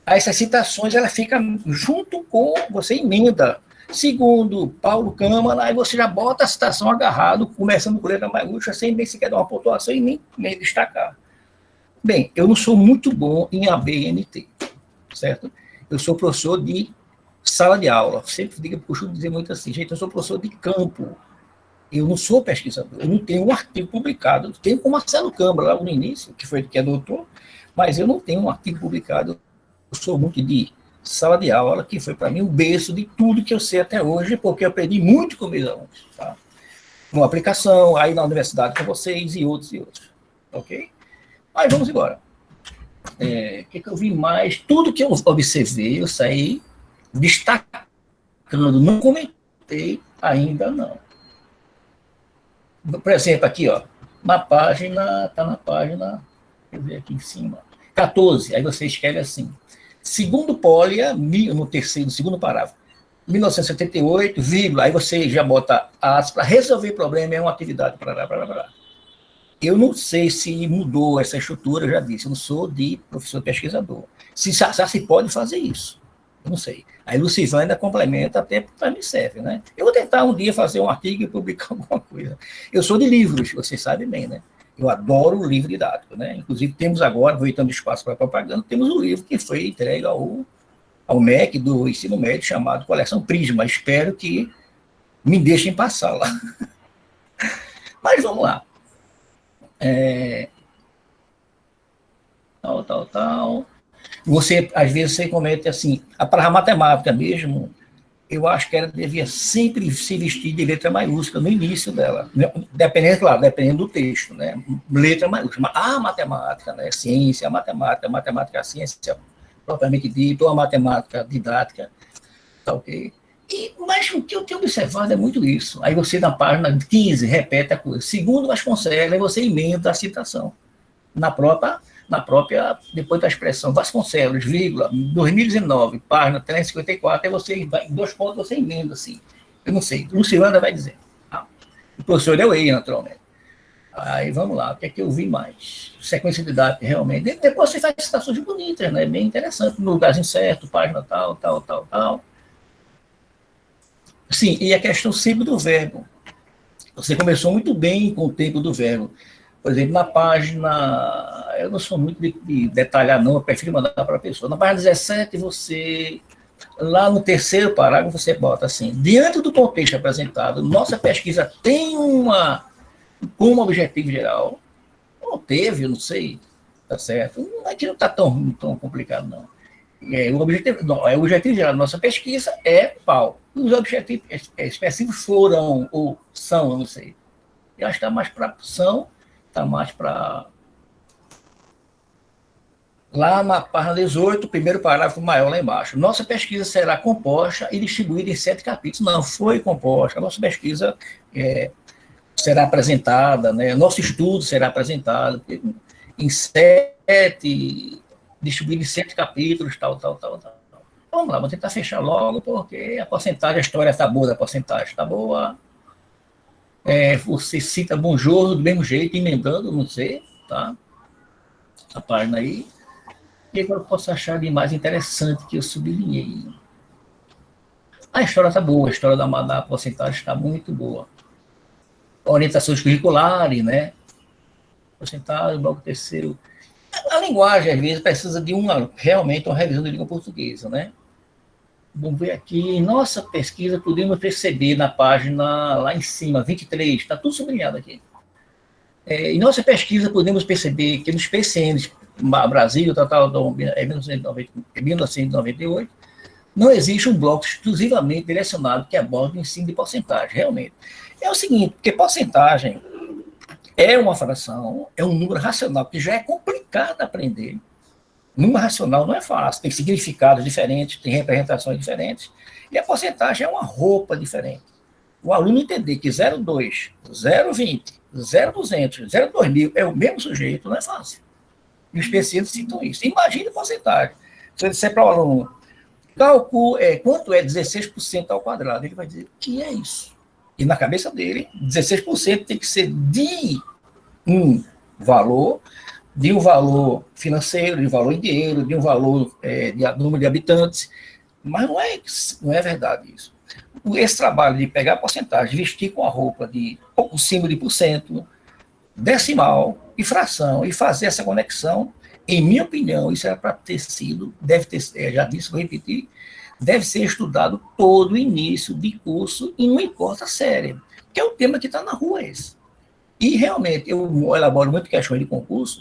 essas citações, ela fica junto com, você emenda, segundo Paulo Câmara, aí você já bota a citação agarrado, começando com letra maiúscula, sem nem sequer dar uma pontuação e nem destacar. Bem, eu não sou muito bom em ABNT, certo? Eu sou professor de sala de aula, sempre costumo dizer muito assim, gente, eu sou professor de campo, eu não sou pesquisador, eu não tenho um artigo publicado, tenho com o Marcelo Câmara, lá no início, que é doutor, mas eu não tenho um artigo publicado, eu sou muito de sala de aula, que foi para mim o berço de tudo que eu sei até hoje, porque eu aprendi muito com meus alunos, tá? Uma aplicação, aí na universidade com vocês e outros, ok? Mas vamos embora. O que eu vi mais? Tudo que eu observei, eu saí destacando, não comentei ainda não. Por exemplo, aqui, ó, na página, deixa eu ver aqui em cima, 14, aí você escreve assim, segundo Polya, no segundo parágrafo, 1978, vírgula, aí você já bota aspas, para resolver problema é uma atividade, Eu não sei se mudou essa estrutura, eu já disse, eu não sou de professor pesquisador. Se pode fazer isso, eu não sei. Aí Lucivânia ainda complementa, até para mim serve, né? Eu vou tentar um dia fazer um artigo e publicar alguma coisa. Eu sou de livros, vocês sabem bem, né? Eu adoro o livro didático, né? Inclusive temos agora, aproveitando espaço para propaganda, temos um livro que foi entregue ao MEC do ensino médio, chamado Coleção Prisma. Espero que me deixem passar lá. Mas vamos lá. Tal. Você, às vezes, você comete assim, a palavra matemática mesmo, eu acho que ela devia sempre se vestir de letra maiúscula no início dela, dependendo do texto, né? Letra maiúscula. A matemática, né? Ciência, a matemática, a ciência propriamente dita, ou a matemática didática, tá ok? Mas o que eu tenho observado é muito isso. Aí você, na página 15, repete a coisa. Segundo Vasconcelos, aí você emenda a citação. Na própria, depois da expressão Vasconcelos, vírgula, 2019, página 354, aí você vai, em 2 pontos, você emenda assim. Eu não sei, Lucilanda vai dizer. O professor Euei, naturalmente. Aí vamos lá, o que é que eu vi mais? Sequência didática, realmente. Depois você faz citações bonitas, né? Bem interessante, no lugarzinho certo, página tal. Sim, e a questão sempre do verbo. Você começou muito bem com o tempo do verbo. Por exemplo, na página, eu não sou muito de detalhar não, eu prefiro mandar para a pessoa. Na página 17, você, lá no terceiro parágrafo, você bota assim, diante do contexto apresentado, nossa pesquisa tem como objetivo geral, ou teve, eu não sei, tá certo? Aqui não está tão complicado, não. O objetivo geral da nossa pesquisa é pau. Os objetivos específicos foram, ou são, eu não sei. Eu acho que está mais para são, está mais para... Lá na página 18, primeiro parágrafo maior lá embaixo. Nossa pesquisa será composta e distribuída em 7 capítulos. Não, foi composta. A nossa pesquisa será apresentada, né? Nosso estudo será apresentado em 7, distribuído em 7 capítulos, tal. Vamos lá, vou tentar fechar logo, porque a história está boa da porcentagem, está boa. Você cita Bonjour do mesmo jeito, emendando, não sei, tá? A página aí. E agora eu posso achar de mais interessante que eu sublinhei. A história está boa, a história da porcentagem está muito boa. Orientações curriculares, né? Porcentagem, bloco terceiro. A linguagem, às vezes, precisa de realmente uma revisão da língua portuguesa, né? Vamos ver aqui, em nossa pesquisa, podemos perceber na página lá em cima, 23, está tudo sublinhado aqui. Em nossa pesquisa, podemos perceber que nos PCNs Brasil, 1998, não existe um bloco exclusivamente direcionado que aborda o ensino de porcentagem, realmente. É o seguinte, porque porcentagem é uma fração, é um número racional, que já é complicado de aprender. Número racional não é fácil, tem significados diferentes, tem representações diferentes, e a porcentagem é uma roupa diferente. O aluno entender que 0,2, 0,20, 0,200, 0,2000 é o mesmo sujeito, não é fácil. E os especialistas citam isso. Imagine a porcentagem. Se eu disser para o aluno, quanto é 16% ao quadrado? Ele vai dizer, o que é isso? E na cabeça dele, 16% tem que ser de um valor financeiro, de um valor em dinheiro, de um valor de número de habitantes, mas não é verdade isso. Esse trabalho de pegar a porcentagem, vestir com a roupa de o símbolo de porcento, decimal e fração, e fazer essa conexão, em minha opinião, isso era para ter sido, deve ter, já disse, vou repetir, deve ser estudado todo o início de curso, e não importa a série, que é o tema que está na rua esse. E realmente, eu elaboro muito questões de concurso,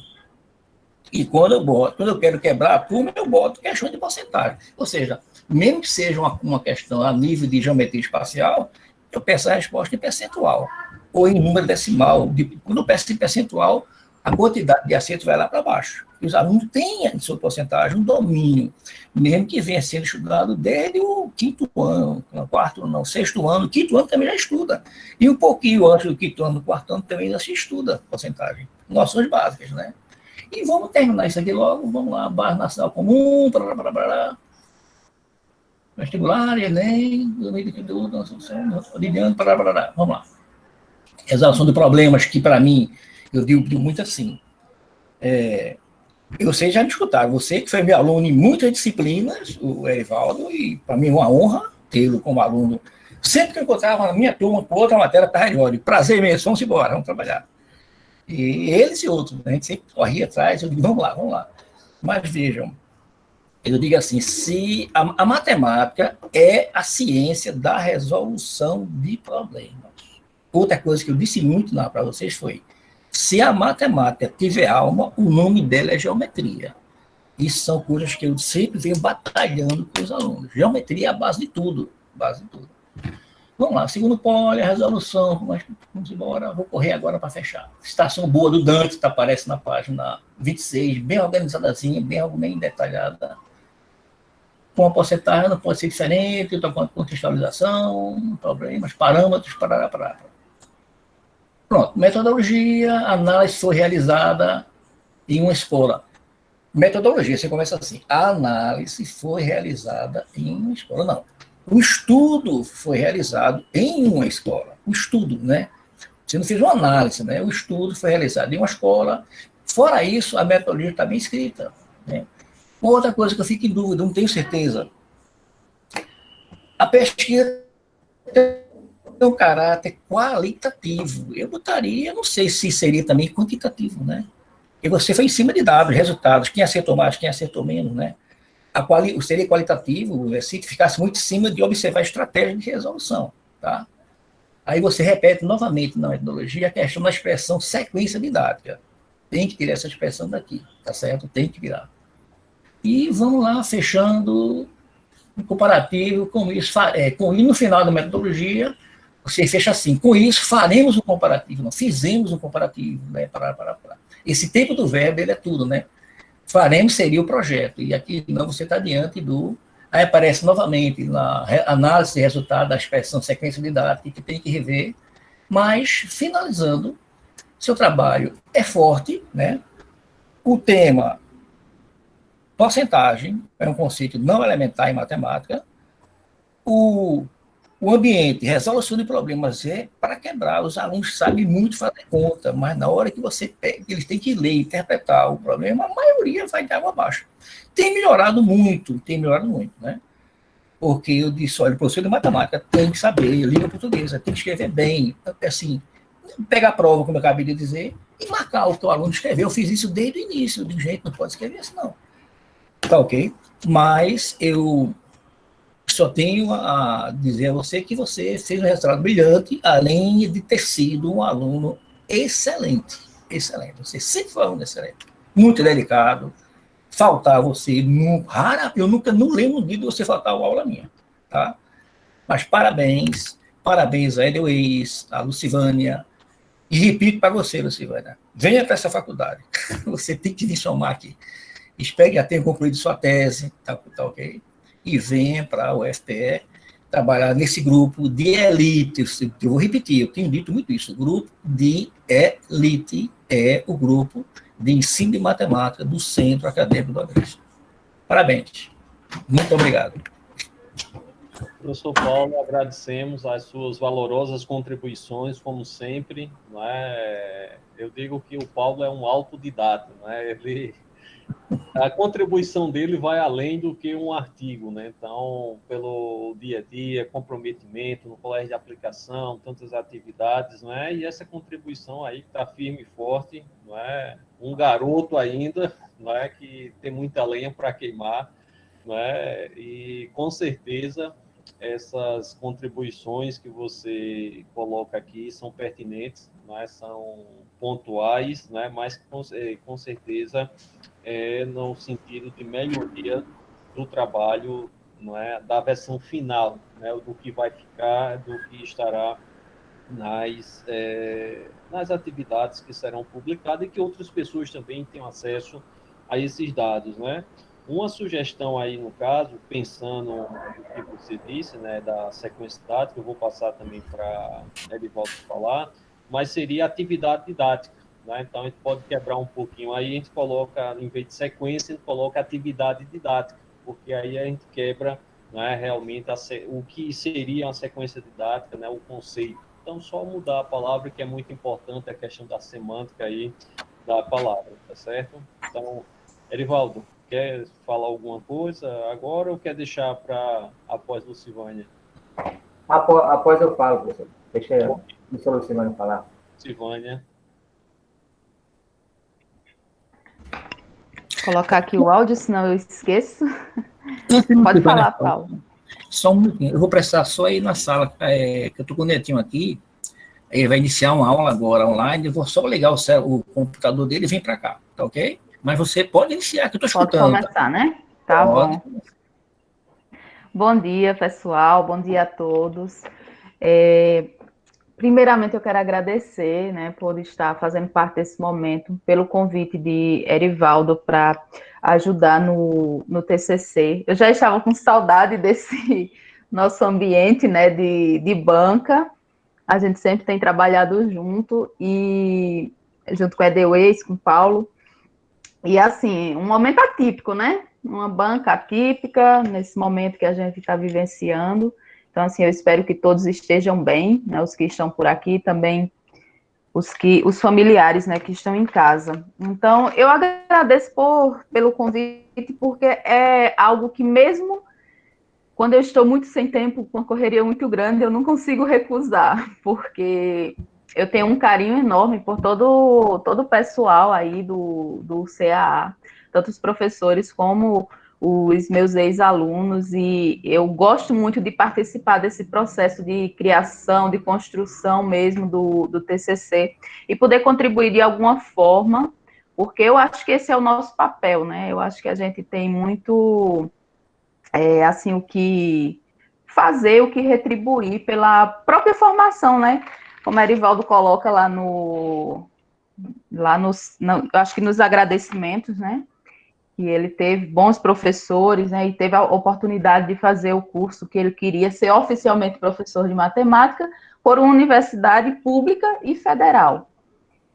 e quando eu quero quebrar a turma, eu boto questões de porcentagem. Ou seja, mesmo que seja uma questão a nível de geometria espacial, eu peço a resposta em percentual, ou em número decimal. Quando eu peço em percentual, a quantidade de acerto vai lá para baixo. E os alunos têm, em sua porcentagem, um domínio, mesmo que venha sendo estudado desde o quinto ano, sexto ano, quinto ano também já estuda. E um pouquinho antes do quinto ano, do quarto ano, também já se estuda porcentagem. Noções básicas, né? E vamos terminar isso aqui logo, vamos lá, base nacional comum, vestibular, Enem, 2022, vamos lá. Resolução de problemas que, para mim, eu digo muito assim, vocês já me escutaram, você que foi meu aluno em muitas disciplinas, o Erivaldo, e para mim é uma honra tê-lo como aluno. Sempre que eu encontrava na minha turma com outra matéria, estava de olho, prazer imenso, vamos embora, vamos trabalhar. E eles e outros, a gente sempre corria atrás, eu digo, vamos lá. Mas vejam, eu digo assim, se a matemática é a ciência da resolução de problemas. Outra coisa que eu disse muito para vocês foi, se a matemática tiver alma, o nome dela é geometria. Isso são coisas que eu sempre venho batalhando com os alunos. Geometria é a base de tudo, Vamos lá, segundo pole, a resolução, vamos embora, vou correr agora para fechar. Citação boa do Dante, que aparece na página 26, bem organizadazinha, bem detalhada. Com a porcentagem não pode ser diferente, estou com a contextualização, problemas, parâmetros, parará. Pronto, metodologia, análise foi realizada em uma escola. Metodologia, você começa assim, a análise foi realizada em uma escola, não. O estudo foi realizado em uma escola. O estudo, né? Você não fez uma análise, né? O estudo foi realizado em uma escola. Fora isso, a metodologia está bem escrita, né? Outra coisa que eu fico em dúvida, não tenho certeza. A pesquisa tem um caráter qualitativo. Eu botaria, não sei se seria também quantitativo, né? E você foi em cima de dados, resultados, quem acertou mais, quem acertou menos, né? Seria qualitativo se ficasse muito em cima de observar estratégias de resolução, tá? Aí você repete novamente na metodologia a questão da expressão sequência didática. Tem que tirar essa expressão daqui, tá certo? Tem que tirar. E vamos lá, fechando um comparativo com isso. E no final da metodologia, você fecha assim, com isso faremos um comparativo, não fizemos um comparativo, né? Esse tempo do verbo, ele é tudo, né? Faremos seria o projeto, e aqui não, você está diante do... Aí aparece novamente na análise de resultado da expressão sequência didática, que tem que rever, mas, finalizando, seu trabalho é forte, né? O tema, porcentagem, é um conceito não elementar em matemática, o ambiente, resolução de problemas é para quebrar. Os alunos sabem muito fazer conta, mas na hora que você pega, eles têm que ler, interpretar o problema, a maioria vai de água abaixo. Tem melhorado muito, né? Porque eu disse, olha, o professor de matemática tem que saber língua portuguesa, tem que escrever bem, assim, pegar a prova, como eu acabei de dizer, e marcar o que o aluno escreveu. Eu fiz isso desde o início, de jeito, não pode escrever assim, não. Tá ok? Mas eu só tenho a dizer a você que você fez um resultado brilhante, além de ter sido um aluno excelente. Você sempre foi um aluno excelente. Muito delicado, faltar você, eu nunca não lembro um dia de você faltar uma aula minha, tá? Mas parabéns a Edelweiss, a Lucivânia, e repito para você, Lucivânia, venha para essa faculdade, você tem que vir somar aqui, espere já ter concluído sua tese, tá ok? E venha para a UFPE trabalhar nesse grupo de elite, eu vou repetir, eu tenho dito muito isso, o grupo de elite é o grupo de ensino de matemática do Centro Acadêmico do Agreste. Parabéns. Muito obrigado. Professor Paulo, agradecemos as suas valorosas contribuições, como sempre. Não é? Eu digo que o Paulo é um autodidata, não é? A contribuição dele vai além do que um artigo, né? Então, pelo dia a dia, comprometimento no colégio de aplicação, tantas atividades, não é? E essa contribuição aí está firme e forte, não é? Um garoto ainda, não é? Que tem muita lenha para queimar, não é? E com certeza essas contribuições que você coloca aqui são pertinentes, né? São pontuais, né? Mas com certeza no sentido de melhoria do trabalho, não é, da versão final, né, do que vai ficar, do que estará nas atividades que serão publicadas e que outras pessoas também tenham acesso a esses dados, né? Uma sugestão aí, no caso, pensando no que você disse, né, da sequência didática, eu vou passar também para Edivaldo falar, mas seria atividade didática, né? Então, a gente pode quebrar um pouquinho aí, a gente coloca, em vez de sequência, a gente coloca atividade didática, porque aí a gente quebra, né, realmente o que seria uma sequência didática, né, o conceito. Então, só mudar a palavra, que é muito importante, a questão da semântica aí da palavra, tá certo? Então, Erivaldo, quer falar alguma coisa agora ou quer deixar para após Lucivânia? Após eu falo, professor. Deixa a Lucivânia falar. Lucivânia. Colocar aqui o áudio, senão eu esqueço. Pode falar, Paulo. Só um minutinho. Eu vou precisar só ir na sala, que eu estou com o Netinho aqui. Ele vai iniciar uma aula agora online. Eu vou só ligar o computador dele e vir para cá, tá ok? Mas você pode iniciar, que eu estou escutando. Pode começar, né? Tá bom. Bom dia, pessoal. Bom dia a todos. Primeiramente, eu quero agradecer, né, por estar fazendo parte desse momento, pelo convite de Erivaldo para ajudar no TCC. Eu já estava com saudade desse nosso ambiente, né, de banca. A gente sempre tem trabalhado junto com a Edelweiss, com o Paulo. E, assim, um momento atípico, né? Uma banca atípica, nesse momento que a gente está vivenciando. Então, assim, eu espero que todos estejam bem, né? Os que estão por aqui, também os familiares, né, que estão em casa. Então, eu agradeço pelo convite, porque é algo que mesmo quando eu estou muito sem tempo, com uma correria muito grande, eu não consigo recusar, porque eu tenho um carinho enorme por todo o pessoal aí do CAA, tanto os professores como os meus ex-alunos, e eu gosto muito de participar desse processo de criação, de construção mesmo do TCC, e poder contribuir de alguma forma, porque eu acho que esse é o nosso papel, né? Eu acho que a gente tem muito, assim, o que fazer, o que retribuir pela própria formação, né? Como a Erivaldo coloca lá eu acho que nos agradecimentos, né? Que ele teve bons professores, né, e teve a oportunidade de fazer o curso que ele queria, ser oficialmente professor de matemática, por uma universidade pública e federal.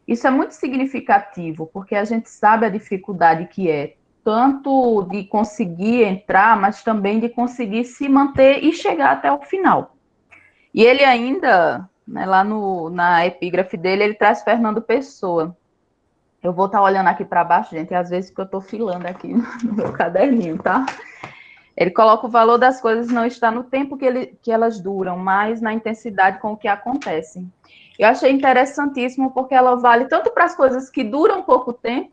Isso é muito significativo, porque a gente sabe a dificuldade que é, tanto de conseguir entrar, mas também de conseguir se manter e chegar até o final. E ele ainda, né, lá na epígrafe dele, ele traz Fernando Pessoa. Eu vou estar olhando aqui para baixo, gente, às vezes que eu estou filando aqui no meu caderninho, tá? Ele coloca o valor das coisas não está no tempo que elas duram, mas na intensidade com o que acontece. Eu achei interessantíssimo porque ela vale tanto para as coisas que duram pouco tempo,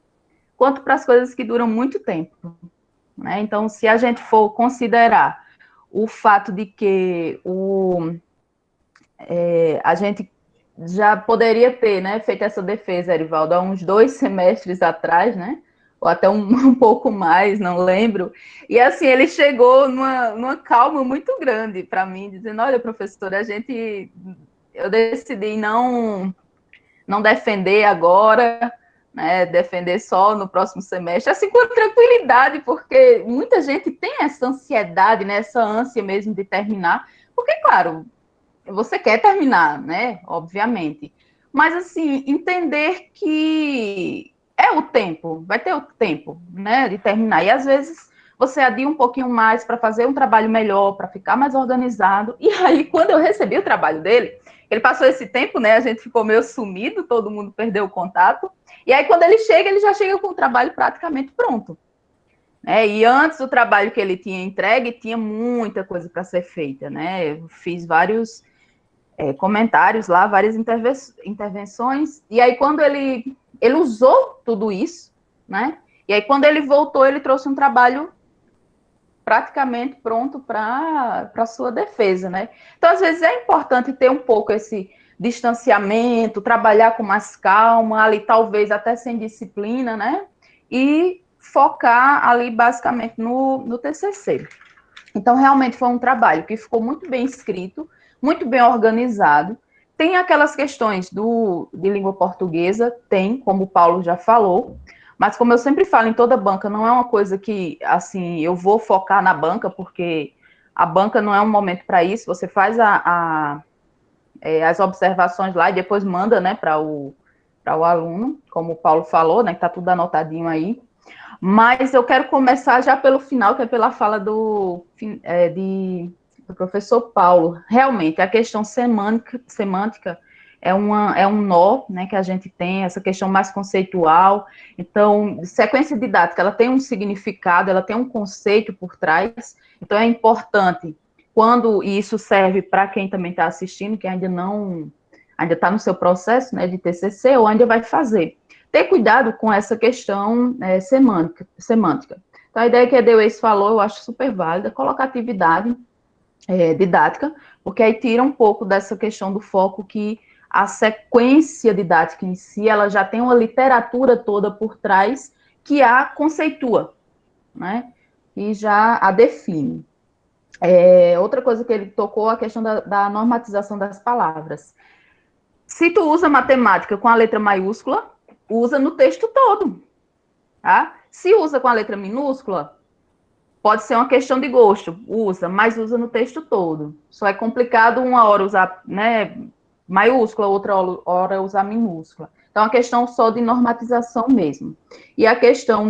quanto para as coisas que duram muito tempo, né? Então, se a gente for considerar o fato de que a gente já poderia ter, né, feito essa defesa, Erivaldo, há uns 2 semestres atrás, né? ou até um pouco mais, não lembro. E assim, ele chegou numa calma muito grande para mim, dizendo: olha, professora, eu decidi não defender agora, né, defender só no próximo semestre, assim, com tranquilidade, porque muita gente tem essa ansiedade, né, essa ânsia mesmo de terminar, porque, claro, você quer terminar, né, obviamente, mas, assim, entender que é o tempo, vai ter o tempo, né, de terminar, e às vezes você adia um pouquinho mais para fazer um trabalho melhor, para ficar mais organizado, e aí, quando eu recebi o trabalho dele, ele passou esse tempo, né, a gente ficou meio sumido, todo mundo perdeu o contato, e aí quando ele já chega com o trabalho praticamente pronto, né, e antes do trabalho que ele tinha entregue, tinha muita coisa para ser feita, né, eu fiz vários comentários lá, várias intervenções, e aí quando ele usou tudo isso, né, e aí quando ele voltou, ele trouxe um trabalho praticamente pronto para a sua defesa, né? Então, às vezes, é importante ter um pouco esse distanciamento, trabalhar com mais calma, ali talvez até sem disciplina, né? E focar ali basicamente no TCC. Então, realmente foi um trabalho que ficou muito bem escrito, muito bem organizado. Tem aquelas questões de língua portuguesa, tem, como o Paulo já falou, mas como eu sempre falo em toda banca, não é uma coisa que, assim, eu vou focar na banca, porque a banca não é um momento para isso, você faz as observações lá e depois manda, né, para o aluno, como o Paulo falou, né, que está tudo anotadinho aí. Mas eu quero começar já pelo final, que é pela fala do professor Paulo. Realmente, a questão semântica é um nó, né, que a gente tem, essa questão mais conceitual. Então, sequência didática, ela tem um significado, ela tem um conceito por trás. Então, é importante, e isso serve para quem também está assistindo, que ainda está no seu processo, né, de TCC, ou ainda vai fazer, ter cuidado com essa questão semântica. Então, a ideia que a Deuez falou, eu acho super válida, colocar atividade didática, porque aí tira um pouco dessa questão do foco que a sequência didática em si, ela já tem uma literatura toda por trás que a conceitua, né? E já a define. Outra coisa que ele tocou, a questão da normatização das palavras. Se tu usa matemática com a letra maiúscula, usa no texto todo, tá? Se usa com a letra minúscula, pode ser uma questão de gosto, mas usa no texto todo. Só é complicado uma hora usar, né, maiúscula, outra hora usar minúscula. Então, é uma questão só de normatização mesmo. E a questão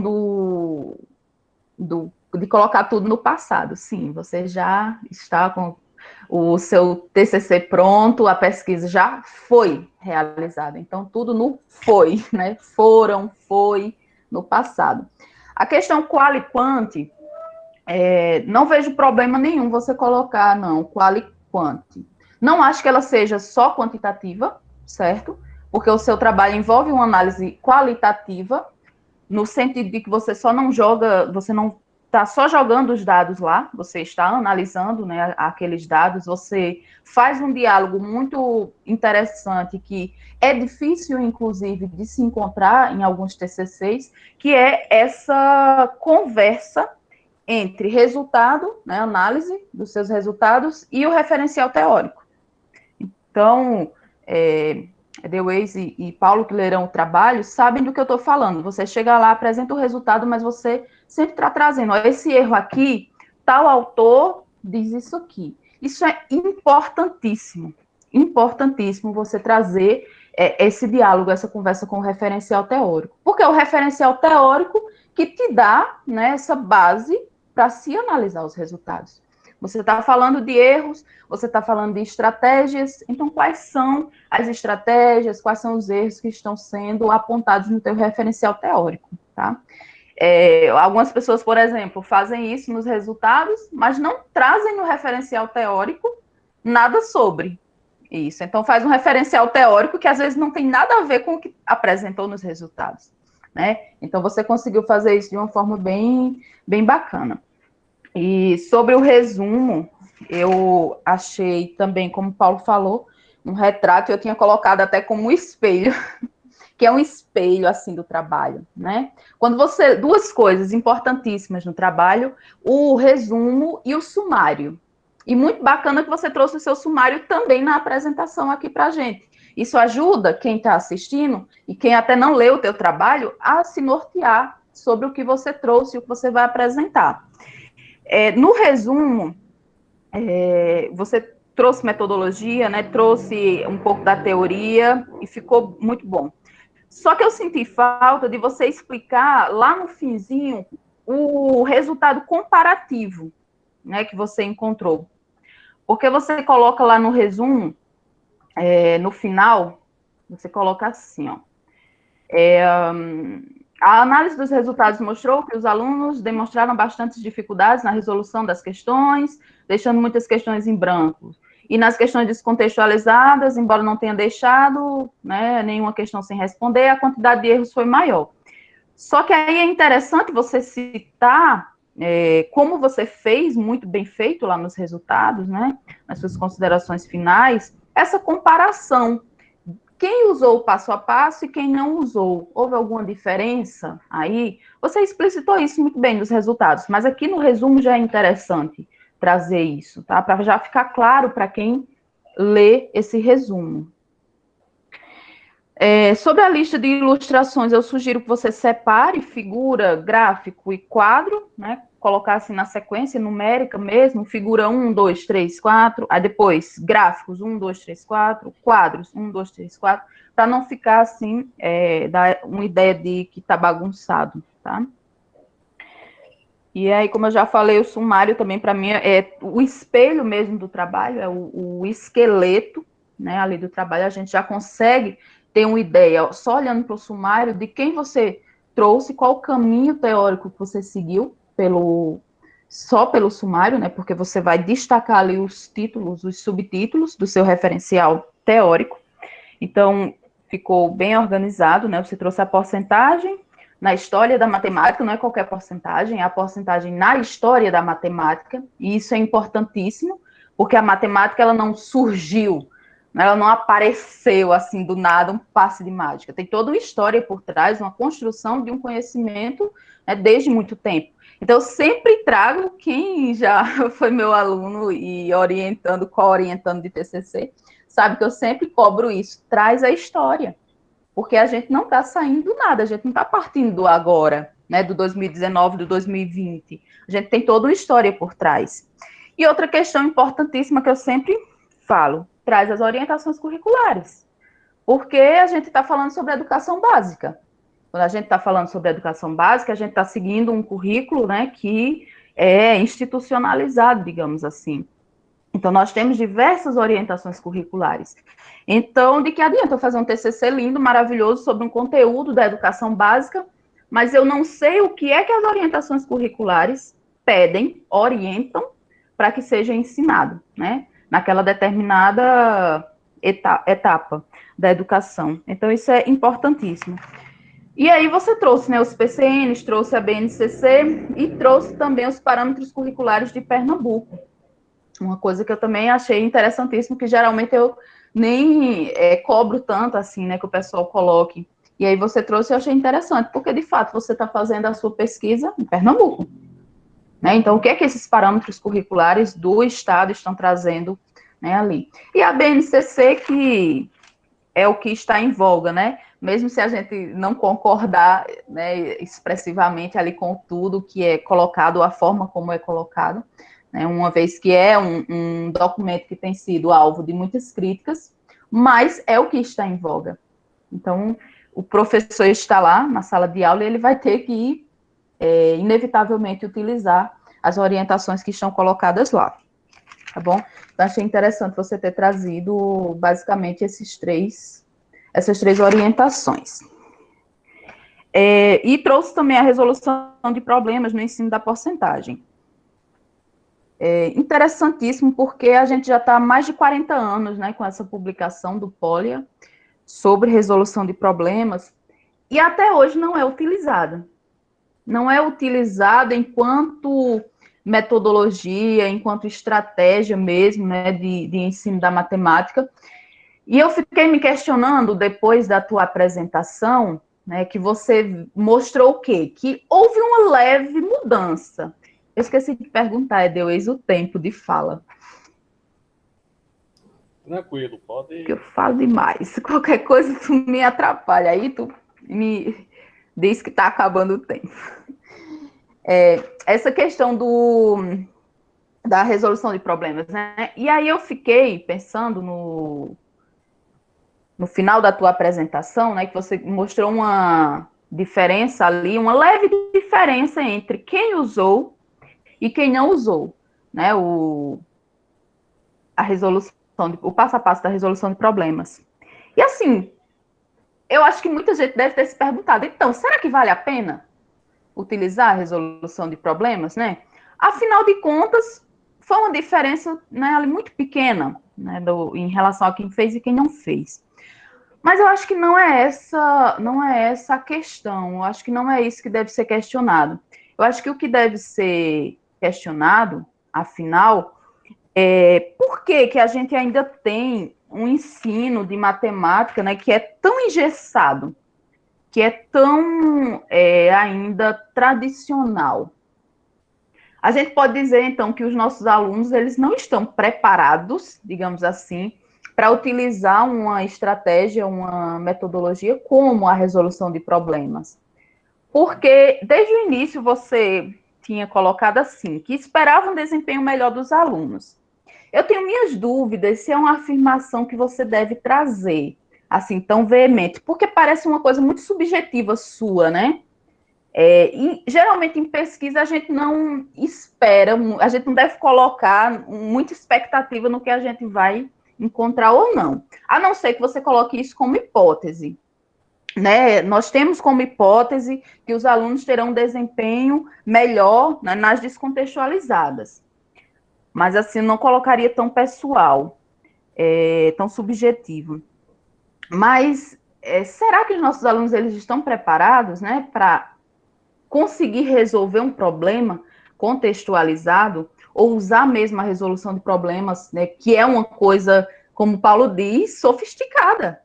de colocar tudo no passado. Sim, você já está com o seu TCC pronto, a pesquisa já foi realizada. Então, tudo no foi, né? Foi no passado. A questão qual e quant, não vejo problema nenhum você colocar, não, qual e quant. Não acho que ela seja só quantitativa, certo? Porque o seu trabalho envolve uma análise qualitativa, no sentido de que você não está só jogando os dados lá, você está analisando, né, aqueles dados, você faz um diálogo muito interessante, que é difícil, inclusive, de se encontrar em alguns TCCs, que é essa conversa entre resultado, né, análise dos seus resultados e o referencial teórico. Então, Deuez e Paulo, que lerão o trabalho, sabem do que eu estou falando. Você chega lá, apresenta o resultado, mas você sempre está trazendo, esse erro aqui, tal autor diz isso aqui. Isso é importantíssimo você trazer esse diálogo, essa conversa com o referencial teórico. Porque é o referencial teórico que te dá, né, essa base para se analisar os resultados. Você está falando de erros, você está falando de estratégias, então quais são as estratégias, quais são os erros que estão sendo apontados no teu referencial teórico, tá? Algumas pessoas, por exemplo, fazem isso nos resultados, mas não trazem no referencial teórico nada sobre isso. Então, faz um referencial teórico que às vezes não tem nada a ver com o que apresentou nos resultados, né? Então, você conseguiu fazer isso de uma forma bem, bem bacana. E sobre o resumo, eu achei também, como o Paulo falou, um retrato, eu tinha colocado até como espelho, que é um espelho, assim, do trabalho, né? Duas coisas importantíssimas no trabalho, o resumo e o sumário. E muito bacana que você trouxe o seu sumário também na apresentação aqui para a gente. Isso ajuda quem está assistindo e quem até não leu o teu trabalho a se nortear sobre o que você trouxe e o que você vai apresentar. No resumo, você trouxe metodologia, né? Trouxe um pouco da teoria e ficou muito bom. Só que eu senti falta de você explicar lá no finzinho o resultado comparativo, né, que você encontrou. Porque você coloca lá no resumo, no final, você coloca assim, ó. A análise dos resultados mostrou que os alunos demonstraram bastantes dificuldades na resolução das questões, deixando muitas questões em branco. E nas questões descontextualizadas, embora não tenha deixado, né, nenhuma questão sem responder, a quantidade de erros foi maior. Só que aí é interessante você citar como você fez, muito bem feito lá nos resultados, né, nas suas considerações finais, essa comparação. Quem usou o passo a passo e quem não usou? Houve alguma diferença aí? Você explicitou isso muito bem nos resultados, mas aqui no resumo já é interessante trazer isso, tá? Para já ficar claro para quem lê esse resumo. Sobre a lista de ilustrações, eu sugiro que você separe figura, gráfico e quadro, né? Colocar assim na sequência numérica mesmo, figura 1, 2, 3, 4, aí depois gráficos 1, 2, 3, 4, quadros 1, 2, 3, 4, para não ficar assim, dar uma ideia de que está bagunçado, tá? E aí, como eu já falei, o sumário também, para mim, é o espelho mesmo do trabalho, é o esqueleto, né, ali do trabalho, a gente já consegue ter uma ideia, só olhando para o sumário, de quem você trouxe, qual o caminho teórico que você seguiu só pelo sumário, né, porque você vai destacar ali os títulos, os subtítulos do seu referencial teórico. Então, ficou bem organizado, né, você trouxe a porcentagem na história da matemática, não é qualquer porcentagem, é a porcentagem na história da matemática, e isso é importantíssimo, porque a matemática, ela não surgiu, ela não apareceu assim do nada, um passe de mágica. Tem toda uma história por trás, uma construção de um conhecimento, né, desde muito tempo. Então, eu sempre trago, quem já foi meu aluno e co-orientando de TCC, sabe que eu sempre cobro isso, traz a história. Porque a gente não está saindo do nada, a gente não está partindo do agora, né, do 2019, do 2020. A gente tem toda uma história por trás. E outra questão importantíssima que eu sempre falo, traz as orientações curriculares. Porque a gente está falando sobre educação básica. Quando a gente está falando sobre educação básica, a gente está seguindo um currículo, né, que é institucionalizado, digamos assim. Então, nós temos diversas orientações curriculares. Então, de que adianta eu fazer um TCC lindo, maravilhoso, sobre um conteúdo da educação básica, mas eu não sei o que é que as orientações curriculares pedem, orientam, para que seja ensinado, né? Naquela determinada etapa da educação. Então, isso é importantíssimo. E aí você trouxe, né, os PCNs, trouxe a BNCC e trouxe também os parâmetros curriculares de Pernambuco. Uma coisa que eu também achei interessantíssimo, que geralmente eu nem cobro tanto assim, né, que o pessoal coloque. E aí você trouxe, eu achei interessante, porque de fato você está fazendo a sua pesquisa em Pernambuco. Né? Então, o que é que esses parâmetros curriculares do Estado estão trazendo, né, ali? E a BNCC, que é o que está em voga, né? Mesmo se a gente não concordar, né, expressivamente ali com tudo que é colocado, a forma como é colocado, né, uma vez que é um documento que tem sido alvo de muitas críticas, mas é o que está em voga. Então, o professor está lá na sala de aula e ele vai ter que, inevitavelmente, utilizar as orientações que estão colocadas lá, tá bom? Então, achei interessante você ter trazido, basicamente, essas três orientações. E trouxe também a resolução de problemas no ensino da porcentagem. Interessantíssimo, porque a gente já está há mais de 40 anos, né, com essa publicação do Polia sobre resolução de problemas, e até hoje não é utilizada. Não é utilizada enquanto metodologia, enquanto estratégia mesmo, né, de ensino da matemática. E eu fiquei me questionando, depois da tua apresentação, né, que você mostrou o quê? Que houve uma leve mudança. Eu esqueci de perguntar, Edeuez, o tempo de fala. Tranquilo, pode. Porque eu falo demais. Qualquer coisa tu me atrapalha. Aí tu me diz que está acabando o tempo. Essa questão da resolução de problemas, né? E aí eu fiquei pensando no final da tua apresentação, né, que você mostrou uma diferença ali, uma leve diferença entre quem usou e quem não usou, né, a resolução, o passo a passo da resolução de problemas. E assim, eu acho que muita gente deve ter se perguntado, então, será que vale a pena utilizar a resolução de problemas, né? Afinal de contas, foi uma diferença, né, ali muito pequena, né, em relação a quem fez e quem não fez. Mas eu acho que não é essa a questão. Eu acho que não é isso que deve ser questionado. Eu acho que o que deve ser questionado, afinal, é por que a gente ainda tem um ensino de matemática, né, que é tão engessado, que é tão ainda tradicional. A gente pode dizer, então, que os nossos alunos eles não estão preparados, digamos assim, para utilizar uma estratégia, uma metodologia como a resolução de problemas. Porque, desde o início, você tinha colocado assim, que esperava um desempenho melhor dos alunos. Eu tenho minhas dúvidas se é uma afirmação que você deve trazer, assim, tão veemente, porque parece uma coisa muito subjetiva sua, né? E geralmente em pesquisa a gente não espera, a gente não deve colocar muita expectativa no que a gente vai encontrar ou não. A não ser que você coloque isso como hipótese. Né? Nós temos como hipótese que os alunos terão um desempenho melhor, né, nas descontextualizadas. Mas assim, não colocaria tão pessoal, tão subjetivo. Mas será que os nossos alunos eles estão preparados, né, para conseguir resolver um problema contextualizado ou usar mesmo a resolução de problemas, né, que é uma coisa, como o Paulo diz, sofisticada.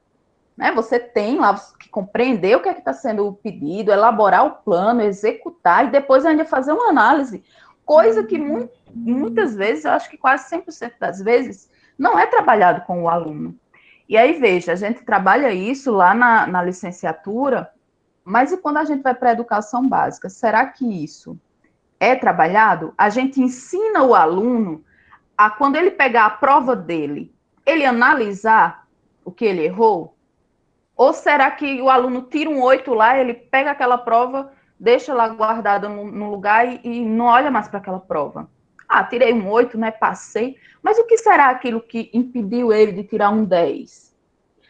Né? Você tem lá que compreender o que é que está sendo pedido, elaborar o plano, executar e depois ainda fazer uma análise, coisa que muitas vezes, eu acho que quase 100% das vezes, não é trabalhado com o aluno. E aí, veja, a gente trabalha isso lá na licenciatura, mas e quando a gente vai para a educação básica? Será que isso é trabalhado? A gente ensina o aluno a, quando ele pegar a prova dele, ele analisar o que ele errou? Ou será que o aluno tira um 8 lá, ele pega aquela prova, deixa lá guardada no lugar e não olha mais para aquela prova? Ah, tirei um 8, né? Passei. Mas o que será aquilo que impediu ele de tirar um 10?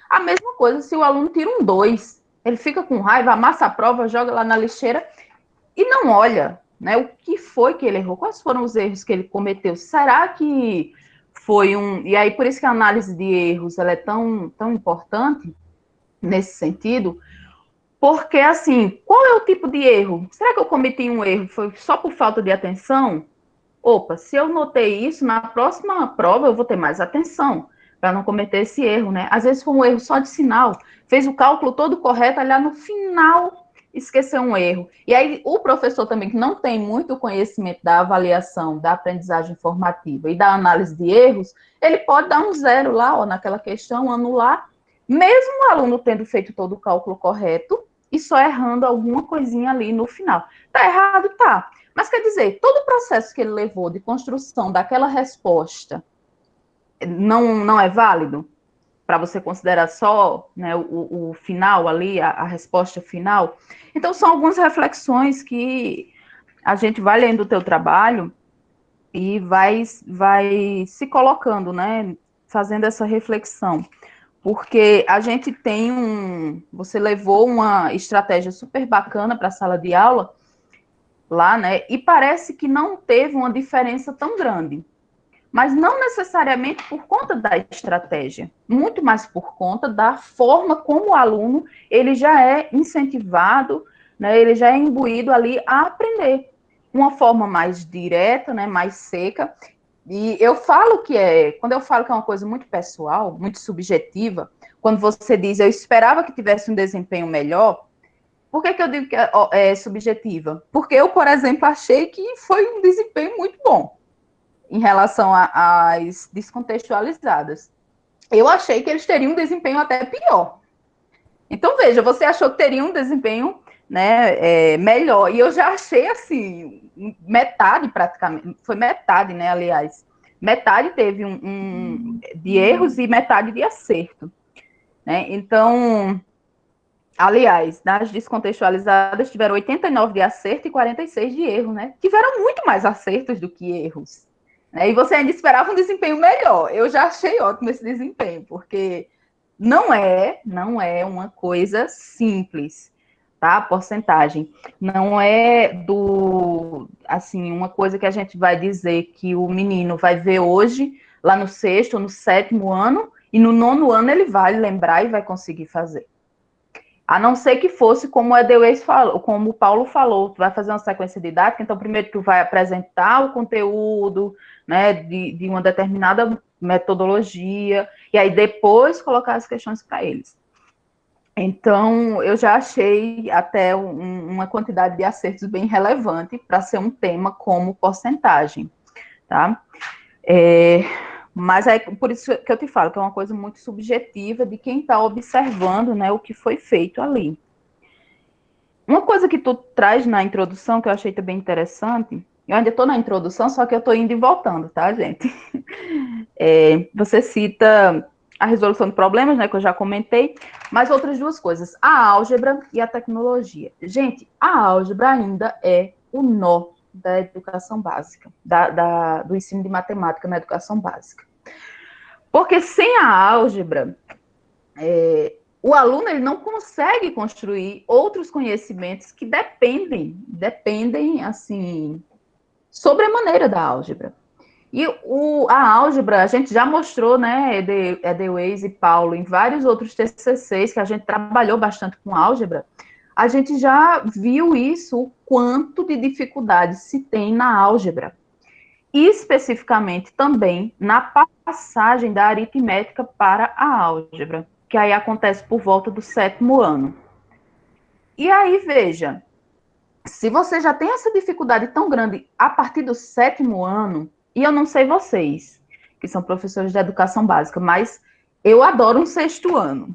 A mesma coisa se o aluno tira um 2. Ele fica com raiva, amassa a prova, joga lá na lixeira e não olha, né? O que foi que ele errou? Quais foram os erros que ele cometeu? Será que foi um... E aí, por isso que a análise de erros ela é tão importante nesse sentido, porque, assim, qual é o tipo de erro? Será que eu cometi um erro? Foi só por falta de atenção? Opa, se eu notei isso, na próxima prova eu vou ter mais atenção para não cometer esse erro, né? Às vezes foi um erro só de sinal, fez o cálculo todo correto, ali no final esqueceu um erro. E aí o professor também, que não tem muito conhecimento da avaliação, da aprendizagem formativa e da análise de erros, ele pode dar um 0 lá, ó, naquela questão, anular, mesmo o aluno tendo feito todo o cálculo correto e só errando alguma coisinha ali no final. Tá errado? Tá. Mas quer dizer, todo o processo que ele levou de construção daquela resposta não é válido? Para você considerar só, né, o final ali, a resposta final? Então, são algumas reflexões que a gente vai lendo o teu trabalho e vai se colocando, né, fazendo essa reflexão. Porque a gente tem você levou uma estratégia super bacana para a sala de aula, lá, né? E parece que não teve uma diferença tão grande. Mas não necessariamente por conta da estratégia, muito mais por conta da forma como o aluno ele já é incentivado, né? Ele já é imbuído ali a aprender. Uma forma mais direta, né? Mais seca. E quando eu falo que é uma coisa muito pessoal, muito subjetiva, quando você diz eu esperava que tivesse um desempenho melhor, por que eu digo que é subjetiva? Porque eu, por exemplo, achei que foi um desempenho muito bom em relação às descontextualizadas. Eu achei que eles teriam um desempenho até pior. Então, veja, você achou que teria um desempenho, né, melhor. E eu já achei, assim, metade praticamente, foi metade, né, aliás. Metade teve de erros e metade de acerto. Né? Então, aliás, nas descontextualizadas tiveram 89 de acerto e 46 de erro, né? Tiveram muito mais acertos do que erros. Né? E você ainda esperava um desempenho melhor. Eu já achei ótimo esse desempenho, porque não é uma coisa simples, tá? A porcentagem não é assim, uma coisa que a gente vai dizer que o menino vai ver hoje, lá no 6º, no 7º ano, e no 9º ano ele vai lembrar e vai conseguir fazer. A não ser que fosse como o Edelweiss falou, como o Paulo falou, tu vai fazer uma sequência didática, então primeiro tu vai apresentar o conteúdo, né, de uma determinada metodologia, e aí depois colocar as questões para eles. Então, eu já achei até uma quantidade de acertos bem relevante para ser um tema como porcentagem, tá? Mas é por isso que eu te falo que é uma coisa muito subjetiva de quem está observando, né, o que foi feito ali. Uma coisa que tu traz na introdução, que eu achei também interessante, eu ainda estou na introdução, só que eu estou indo e voltando, tá, gente? Você cita a resolução de problemas, né, que eu já comentei, mas outras duas coisas, a álgebra e a tecnologia. Gente, a álgebra ainda é o nó da educação básica, do ensino de matemática na educação básica. Porque sem a álgebra, o aluno ele não consegue construir outros conhecimentos que dependem assim, sobremaneira da álgebra. E a álgebra, a gente já mostrou, né, Edelweiss e Paulo, em vários outros TCCs que a gente trabalhou bastante com álgebra, a gente já viu isso, o quanto de dificuldade se tem na álgebra. E especificamente também na passagem da aritmética para a álgebra, que aí acontece por volta do 7º ano. E aí, veja, se você já tem essa dificuldade tão grande a partir do 7º ano, e eu não sei vocês, que são professores de educação básica, mas eu adoro um 6º ano.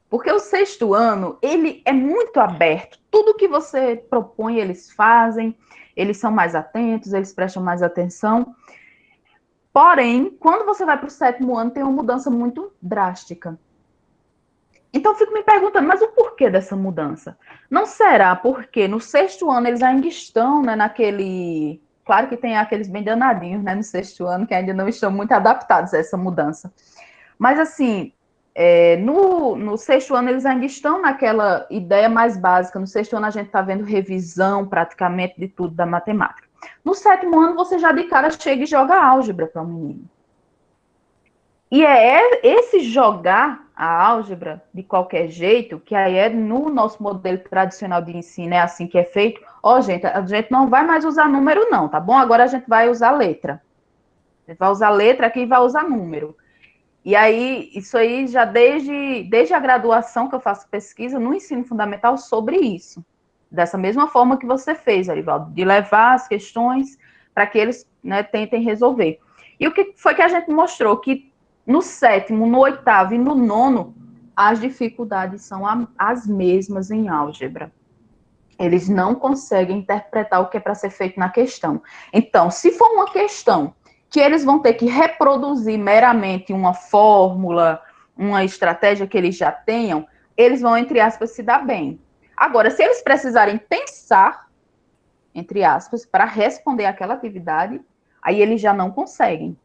Porque o 6º ano, ele é muito aberto. Tudo que você propõe, eles fazem, eles são mais atentos, eles prestam mais atenção. Porém, quando você vai para o 7º ano, tem uma mudança muito drástica. Então, eu fico me perguntando, mas o porquê dessa mudança? Não será porque no 6º ano eles ainda estão, né, naquele... Claro que tem aqueles bem danadinhos, né, no 6º ano, que ainda não estão muito adaptados a essa mudança. Mas, assim, no 6º ano eles ainda estão naquela ideia mais básica. No 6º ano a gente está vendo revisão, praticamente, de tudo da matemática. No 7º ano, você já de cara chega e joga álgebra para o menino. E é esse jogar a álgebra de qualquer jeito, que aí é no nosso modelo tradicional de ensino, é assim que é feito. Gente, a gente não vai mais usar número não, tá bom? Agora a gente vai usar letra. A gente vai usar letra aqui e vai usar número. E aí, isso aí já desde a graduação que eu faço pesquisa no ensino fundamental sobre isso. Dessa mesma forma que você fez, Arivaldo, de levar as questões para que eles, né, tentem resolver. E o que foi que a gente mostrou? Que no 7º, no 8º e no 9º, as dificuldades são as mesmas em álgebra. Eles não conseguem interpretar o que é para ser feito na questão. Então, se for uma questão que eles vão ter que reproduzir meramente uma fórmula, uma estratégia que eles já tenham, eles vão, entre aspas, se dar bem. Agora, se eles precisarem pensar, entre aspas, para responder aquela atividade, aí eles já não conseguem,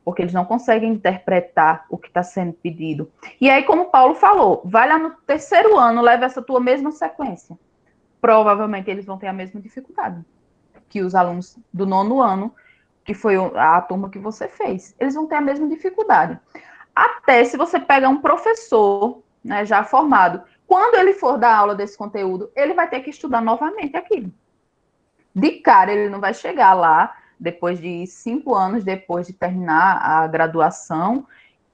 porque eles não conseguem interpretar o que está sendo pedido. E aí, como o Paulo falou, vai lá no 3º ano, leva essa tua mesma sequência. Provavelmente eles vão ter a mesma dificuldade que os alunos do 9º ano, que foi a turma que você fez. Eles vão ter a mesma dificuldade. Até se você pega um professor, né, já formado, quando ele for dar aula desse conteúdo, ele vai ter que estudar novamente aquilo. De cara, ele não vai chegar lá, depois de 5 anos, depois de terminar a graduação,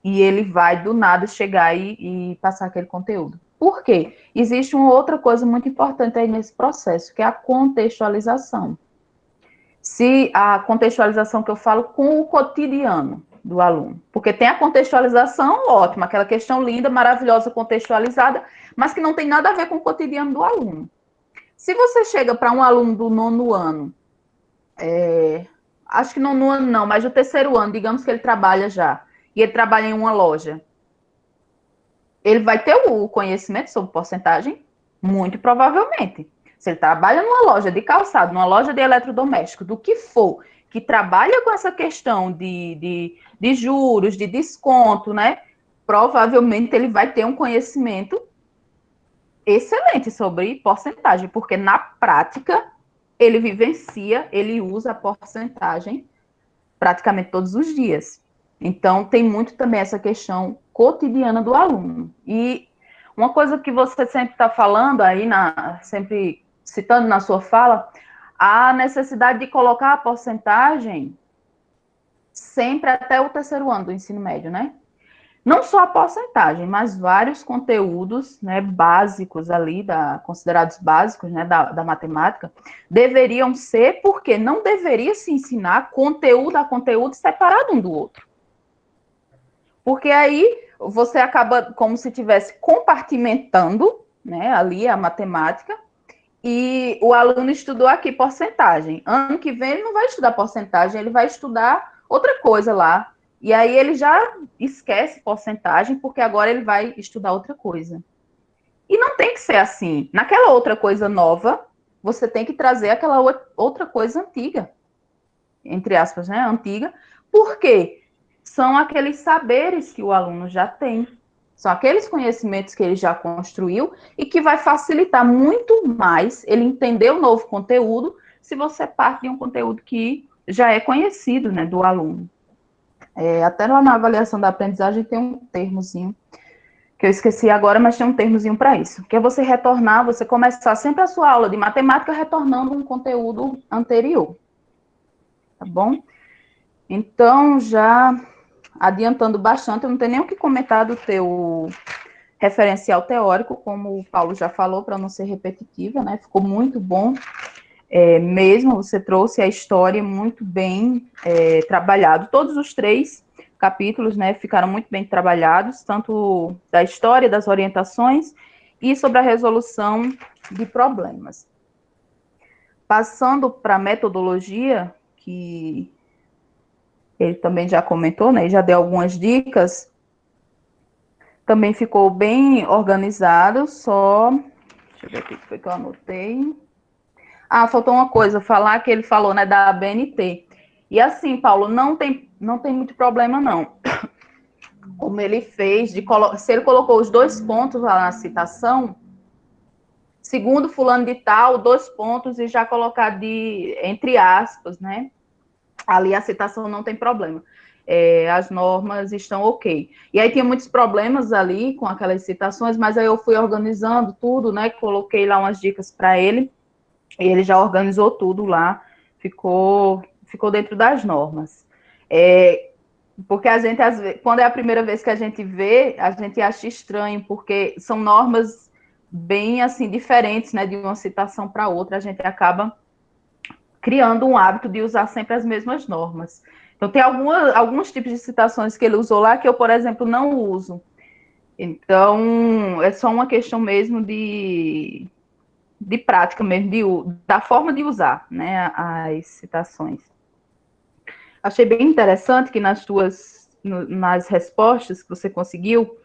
e ele vai, do nada, chegar e passar aquele conteúdo. Por quê? Existe uma outra coisa muito importante aí nesse processo, que é a contextualização. Se a contextualização que eu falo com o cotidiano do aluno, porque tem a contextualização ótima, aquela questão linda, maravilhosa, contextualizada, mas que não tem nada a ver com o cotidiano do aluno. Se você chega para um aluno do 9º ano, acho que 9º ano não, mas do 3º ano, digamos que ele trabalha já, e ele trabalha em uma loja, ele vai ter o conhecimento sobre porcentagem? Muito provavelmente. Se ele trabalha numa loja de calçado, numa loja de eletrodoméstico, do que for, que trabalha com essa questão de juros, de desconto, né? Provavelmente ele vai ter um conhecimento excelente sobre porcentagem, porque na prática ele vivencia, ele usa a porcentagem praticamente todos os dias. Então, tem muito também essa questão cotidiana do aluno. E uma coisa que você sempre está falando aí, sempre citando na sua fala, a necessidade de colocar a porcentagem sempre até o 3º ano do ensino médio, né? Não só a porcentagem, mas vários conteúdos, né, básicos ali, considerados básicos, né, da matemática, deveriam ser, porque não deveria se ensinar conteúdo a conteúdo separado um do outro. Porque aí você acaba como se estivesse compartimentando, né, ali a matemática, e o aluno estudou aqui porcentagem. Ano que vem ele não vai estudar porcentagem, ele vai estudar outra coisa lá. E aí ele já esquece porcentagem, porque agora ele vai estudar outra coisa. E não tem que ser assim. Naquela outra coisa nova, você tem que trazer aquela outra coisa antiga. Entre aspas, né? Antiga. Por quê? São aqueles saberes que o aluno já tem. São aqueles conhecimentos que ele já construiu e que vai facilitar muito mais ele entender o novo conteúdo se você parte de um conteúdo que já é conhecido, né, do aluno. Até lá na avaliação da aprendizagem tem um termozinho, que eu esqueci agora, mas tem um termozinho para isso, que é você retornar, você começar sempre a sua aula de matemática retornando um conteúdo anterior. Tá bom? Então, já adiantando bastante, eu não tenho nem o que comentar do teu referencial teórico, como o Paulo já falou, para não ser repetitiva, né? Ficou muito bom. Mesmo, você trouxe a história muito bem trabalhado. Todos os 3 capítulos, né, ficaram muito bem trabalhados, tanto da história, das orientações, e sobre a resolução de problemas. Passando para a metodologia, que ele também já comentou, né, e já deu algumas dicas, também ficou bem organizado, só... Deixa eu ver aqui o que foi que eu anotei. Faltou uma coisa, falar que ele falou, né, da ABNT. E assim, Paulo, não tem muito problema, não. Como ele fez, se ele colocou os 2 pontos lá na citação, segundo fulano de tal, 2 pontos, e já colocar entre aspas, né? Ali a citação não tem problema. As normas estão ok. E aí tinha muitos problemas ali com aquelas citações, mas aí eu fui organizando tudo, né? Coloquei lá umas dicas para ele, e ele já organizou tudo lá, ficou dentro das normas. Porque a gente, às vezes, quando é a primeira vez que a gente vê, a gente acha estranho, porque são normas bem, assim, diferentes, né, de uma citação para outra, a gente acaba criando um hábito de usar sempre as mesmas normas. Então, tem alguns tipos de citações que ele usou lá que eu, por exemplo, não uso. Então, é só uma questão mesmo de prática mesmo, da forma de usar, né, as citações. Achei bem interessante que nas respostas que você conseguiu,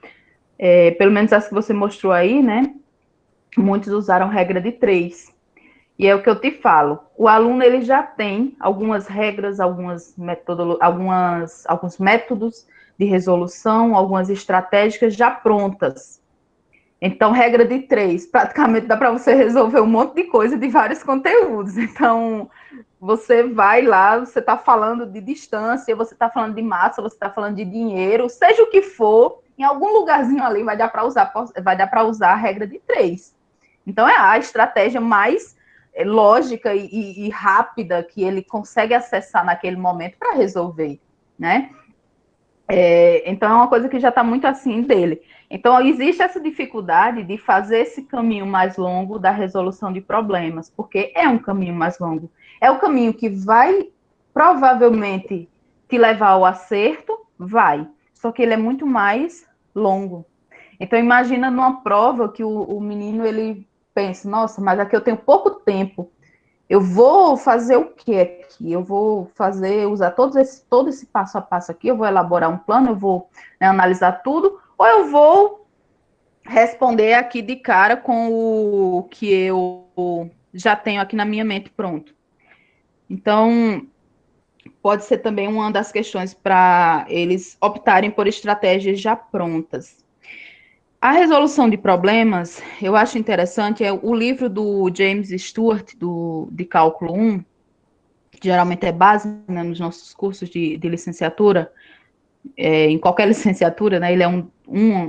pelo menos as que você mostrou aí, né, muitos usaram regra de 3. E é o que eu te falo, o aluno ele já tem algumas regras, alguns métodos de resolução, algumas estratégicas já prontas. Então, regra de 3, praticamente dá para você resolver um monte de coisa de vários conteúdos. Então, você vai lá, você está falando de distância, você está falando de massa, você está falando de dinheiro, seja o que for, em algum lugarzinho ali vai dar para usar a regra de 3. Então, é a estratégia mais lógica e rápida que ele consegue acessar naquele momento para resolver, né? Então, é uma coisa que já está muito assim dele. Então, existe essa dificuldade de fazer esse caminho mais longo da resolução de problemas, porque é um caminho mais longo. É o caminho que vai, provavelmente, te levar ao acerto? Vai. Só que ele é muito mais longo. Então, imagina numa prova que o menino, ele pensa, nossa, mas aqui eu tenho pouco tempo. Eu vou fazer o que aqui? Eu vou usar todo esse passo a passo aqui, eu vou elaborar um plano, eu vou, né, analisar tudo, ou eu vou responder aqui de cara com o que eu já tenho aqui na minha mente pronto. Então, pode ser também uma das questões para eles optarem por estratégias já prontas. A resolução de problemas, eu acho interessante, é o livro do James Stewart, de Cálculo 1, que geralmente é base, né, nos nossos cursos de licenciatura, em qualquer licenciatura, né, ele é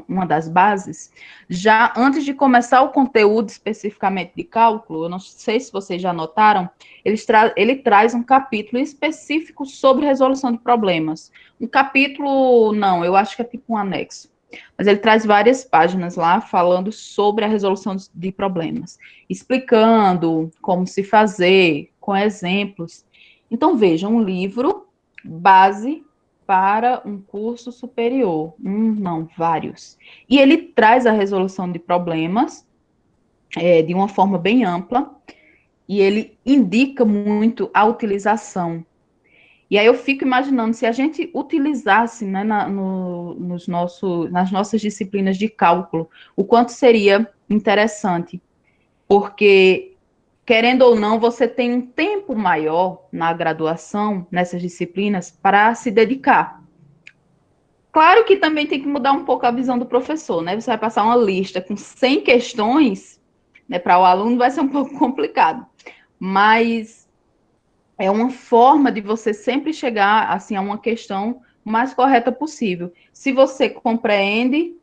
uma das bases. Já antes de começar o conteúdo especificamente de cálculo, eu não sei se vocês já notaram, ele traz um capítulo específico sobre resolução de problemas. Um capítulo, não, eu acho que é tipo um anexo. Mas ele traz várias páginas lá falando sobre a resolução de problemas, explicando como se fazer, com exemplos. Então, vejam, um livro base para um curso superior. Não, vários. E ele traz a resolução de problemas de uma forma bem ampla e ele indica muito a utilização. E aí eu fico imaginando, se a gente utilizasse, né, nas nossas disciplinas de cálculo, o quanto seria interessante, porque, querendo ou não, você tem um tempo maior na graduação, nessas disciplinas, para se dedicar. Claro que também tem que mudar um pouco a visão do professor, né? Você vai passar uma lista com 100 questões, né, para o aluno vai ser um pouco complicado, mas é uma forma de você sempre chegar assim a uma questão mais correta possível. Se você compreende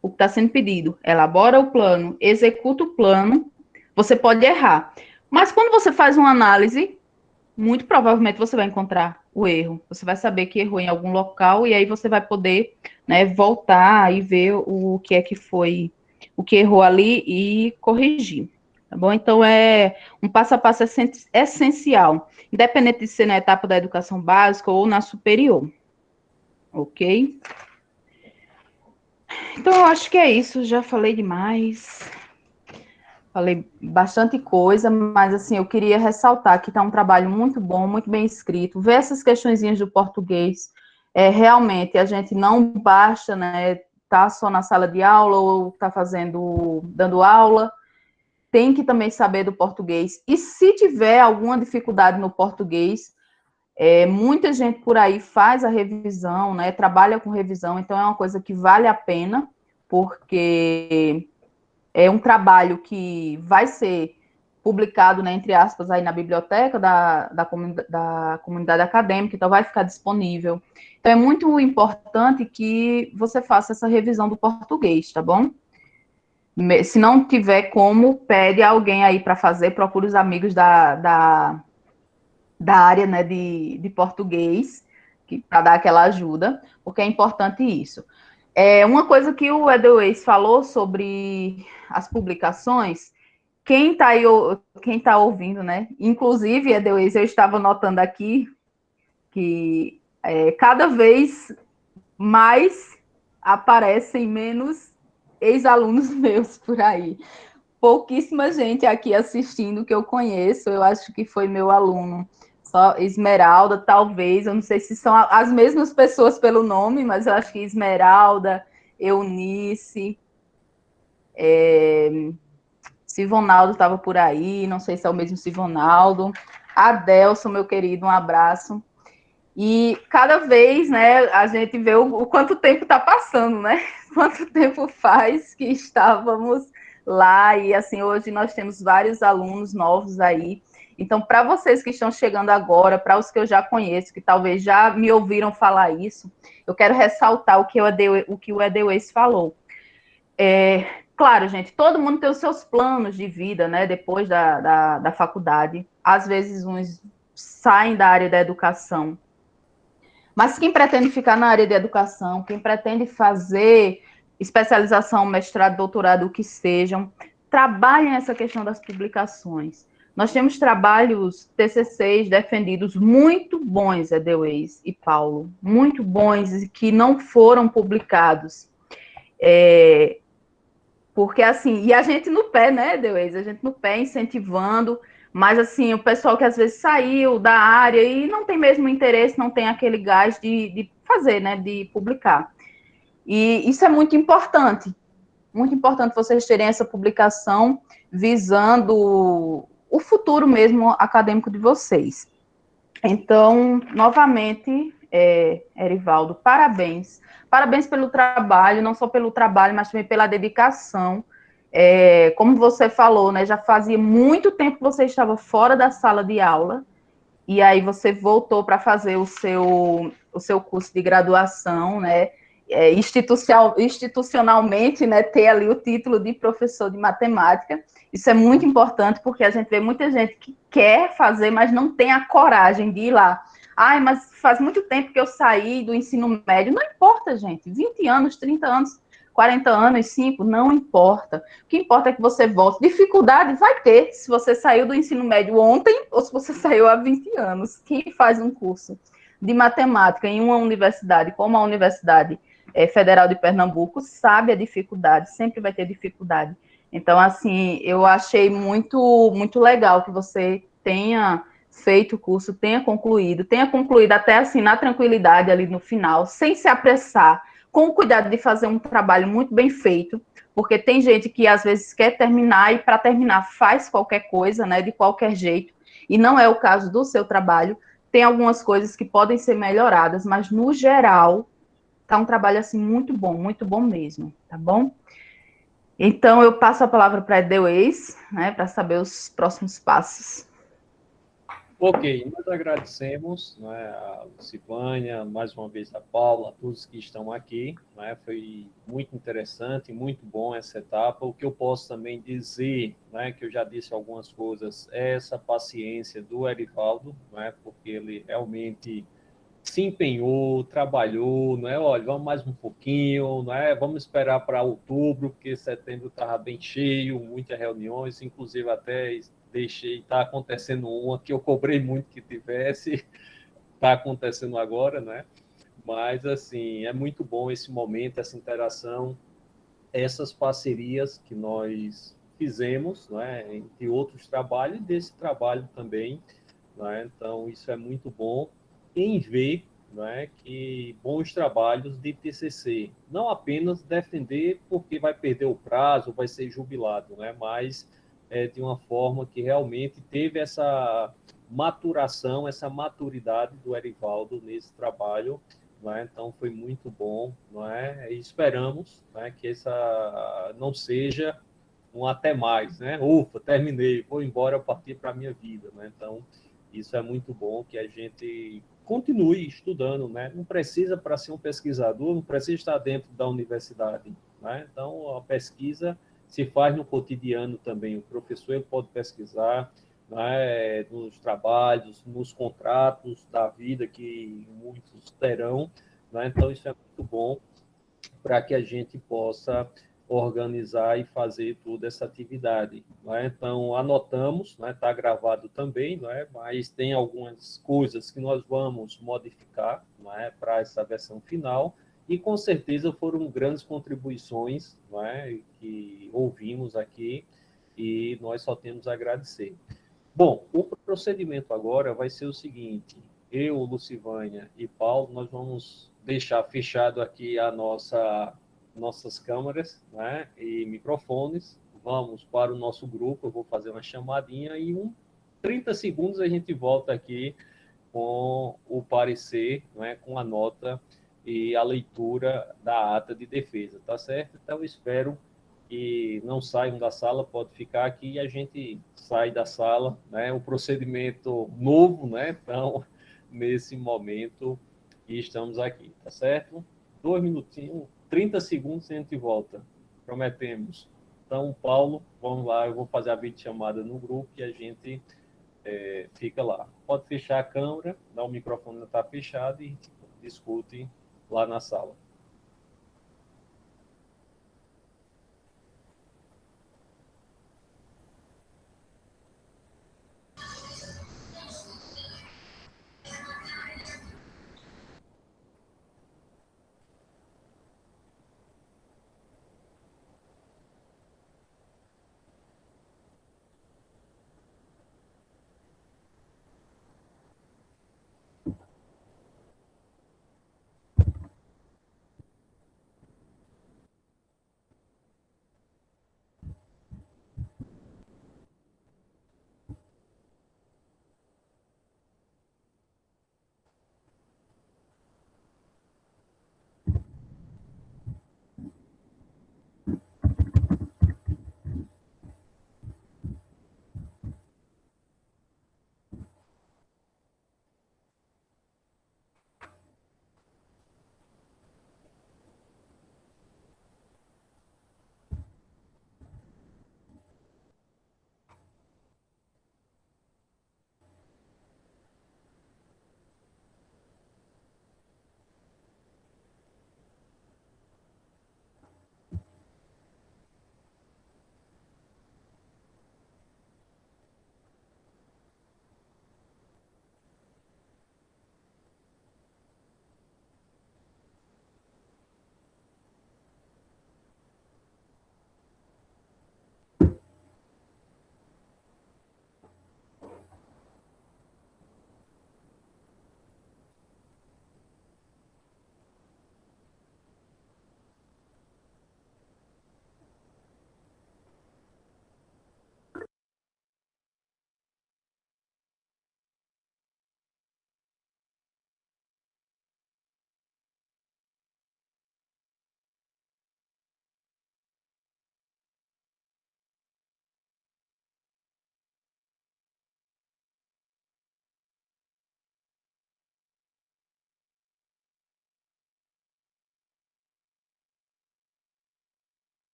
o que está sendo pedido, elabora o plano, executa o plano, você pode errar. Mas quando você faz uma análise, muito provavelmente você vai encontrar o erro. Você vai saber que errou em algum local e aí você vai poder, né, voltar e ver o que é que foi, o que errou ali e corrigir. Tá bom? Então, é um passo a passo essencial, independente de ser na etapa da educação básica ou na superior. Ok? Então, eu acho que é isso. Já falei demais. Falei bastante coisa, mas assim, eu queria ressaltar que está um trabalho muito bom, muito bem escrito. Ver essas questõezinhas do português, realmente, a gente não basta, né, tá só na sala de aula ou tá dando aula, tem que também saber do português. E se tiver alguma dificuldade no português, muita gente por aí faz a revisão, né, trabalha com revisão, então é uma coisa que vale a pena, porque é um trabalho que vai ser publicado, né, entre aspas, aí na biblioteca da comunidade acadêmica, então vai ficar disponível. Então é muito importante que você faça essa revisão do português, tá bom? Se não tiver como, pede alguém aí para fazer, procure os amigos da área, né, de português, para dar aquela ajuda, porque é importante isso. Uma coisa que o Edelweiss falou sobre as publicações, quem está ouvindo, né? Inclusive, Edelweiss, eu estava notando aqui que cada vez mais aparecem menos ex-alunos meus por aí. Pouquíssima gente aqui assistindo que eu conheço, eu acho que foi meu aluno. Só Esmeralda, talvez, eu não sei se são as mesmas pessoas pelo nome, mas eu acho que Esmeralda, Eunice, Sivonaldo estava por aí, não sei se é o mesmo Sivonaldo. Adelson, meu querido, um abraço. E cada vez, né, a gente vê o quanto tempo está passando, né? Quanto tempo faz que estávamos lá, e assim, hoje nós temos vários alunos novos aí. Então, para vocês que estão chegando agora, para os que eu já conheço, que talvez já me ouviram falar isso, eu quero ressaltar o que o Edelweiss falou. claro, gente, todo mundo tem os seus planos de vida, né, depois da faculdade. Às vezes uns saem da área da educação. Mas quem pretende ficar na área de educação, quem pretende fazer especialização, mestrado, doutorado, o que sejam, trabalhem essa questão das publicações. Nós temos trabalhos TCCs defendidos muito bons, Edelweis e Paulo, muito bons e que não foram publicados. Porque assim, e a gente no pé, né, Edelweis? A gente no pé incentivando, mas assim, o pessoal que às vezes saiu da área e não tem mesmo interesse, não tem aquele gás de fazer, né, de publicar. E isso é muito importante vocês terem essa publicação visando o futuro mesmo acadêmico de vocês. Então, novamente, Erivaldo, parabéns. Parabéns pelo trabalho, não só pelo trabalho, mas também pela dedicação. Como você falou, né, já fazia muito tempo que você estava fora da sala de aula, e aí você voltou para fazer o seu curso de graduação, né, institucionalmente, né, ter ali o título de professor de matemática. Isso é muito importante, porque a gente vê muita gente que quer fazer, mas não tem a coragem de ir lá. Ai, mas faz muito tempo que eu saí do ensino médio. Não importa, gente. 20 anos, 30 anos, 40 anos, 5, não importa. O que importa é que você volte. Dificuldade vai ter se você saiu do ensino médio ontem ou se você saiu há 20 anos. Quem faz um curso de matemática em uma universidade como a Universidade Federal de Pernambuco sabe a dificuldade, sempre vai ter dificuldade. Então, assim, eu achei muito, muito legal que você tenha feito o curso, tenha concluído até assim, na tranquilidade ali no final, sem se apressar, com o cuidado de fazer um trabalho muito bem feito, porque tem gente que às vezes quer terminar e para terminar faz qualquer coisa, né, de qualquer jeito, e não é o caso do seu trabalho. Tem algumas coisas que podem ser melhoradas, mas no geral tá um trabalho assim muito bom mesmo, tá bom? Então eu passo a palavra para a Edelweis, né, para saber os próximos passos. Ok, nós agradecemos, né, a Lucivânia, mais uma vez a Paula, a todos que estão aqui, né, foi muito interessante, muito bom essa etapa. O que eu posso também dizer, né, que eu já disse algumas coisas, é essa paciência do Erivaldo, né, porque ele realmente se empenhou, trabalhou, não é? Olha, vamos mais um pouquinho, não é? Vamos esperar para outubro, porque setembro estava bem cheio, muitas reuniões, inclusive até deixei, está acontecendo uma que eu cobrei muito que tivesse, está acontecendo agora, né? Mas, assim, é muito bom esse momento, essa interação, essas parcerias que nós fizemos, não é? Entre outros trabalhos, e desse trabalho também, não é? Então, isso é muito bom em ver, não é, que bons trabalhos de TCC, não apenas defender porque vai perder o prazo, vai ser jubilado, né, mas de uma forma que realmente teve essa maturação, essa maturidade do Erivaldo nesse trabalho, não é? Então foi muito bom, não é? E esperamos, não é, que essa não seja um até mais, né? Ufa, terminei, vou embora partir para a minha vida, né? Então isso é muito bom que a gente continue estudando, né? Não precisa, para ser um pesquisador, não precisa estar dentro da universidade, né? Então, a pesquisa se faz no cotidiano também. O professor ele pode pesquisar, né, nos trabalhos, nos contratos da vida que muitos terão, né? Então, isso é muito bom para que a gente possa organizar e fazer toda essa atividade. Não é? Então, anotamos, está gravado também, não é? Mas tem algumas coisas que nós vamos modificar, não é? Para essa versão final, e com certeza foram grandes contribuições, não é? Que ouvimos aqui, e nós só temos a agradecer. Bom, o procedimento agora vai ser o seguinte: eu, Lucivânia e Paulo, nós vamos deixar fechado aqui nossas câmeras, né, e microfones. Vamos para o nosso grupo, eu vou fazer uma chamadinha e 30 segundos a gente volta aqui com o parecer, né, com a nota e a leitura da ata de defesa, tá certo? Então, eu espero que não saiam da sala, pode ficar aqui e a gente sai da sala, né? O procedimento novo, né? Então, nesse momento, estamos aqui, tá certo? 2 minutinhos, 30 segundos e a gente volta. Prometemos. Então, Paulo, vamos lá, eu vou fazer a videochamada no grupo e a gente fica lá. Pode fechar a câmera, o microfone está fechado e discute lá na sala.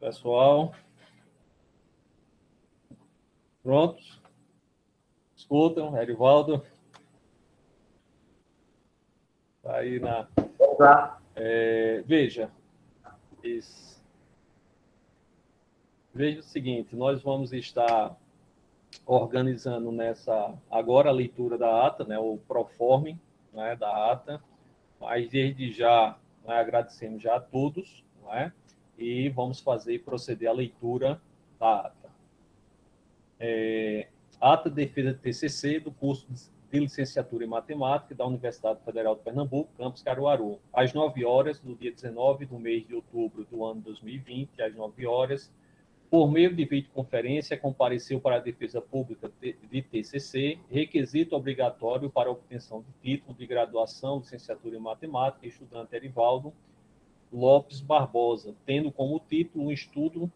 Pessoal, prontos? Escutam, Erivaldo? Está aí na... Vamos lá. Veja o seguinte, nós vamos estar organizando agora a leitura da ata, né, o proforme, né, da ata, mas desde já, né, agradecemos já a todos, né, e vamos proceder à leitura da ata. Ata de defesa de TCC do curso de licenciatura em matemática da Universidade Federal de Pernambuco, campus Caruaru, às 9 horas do dia 19 do mês de outubro do ano 2020, às 9 horas, por meio de videoconferência, compareceu para a defesa pública de TCC, requisito obrigatório para a obtenção de título de graduação, licenciatura em matemática, estudante Erivaldo Lopes Barbosa, tendo como título um estudo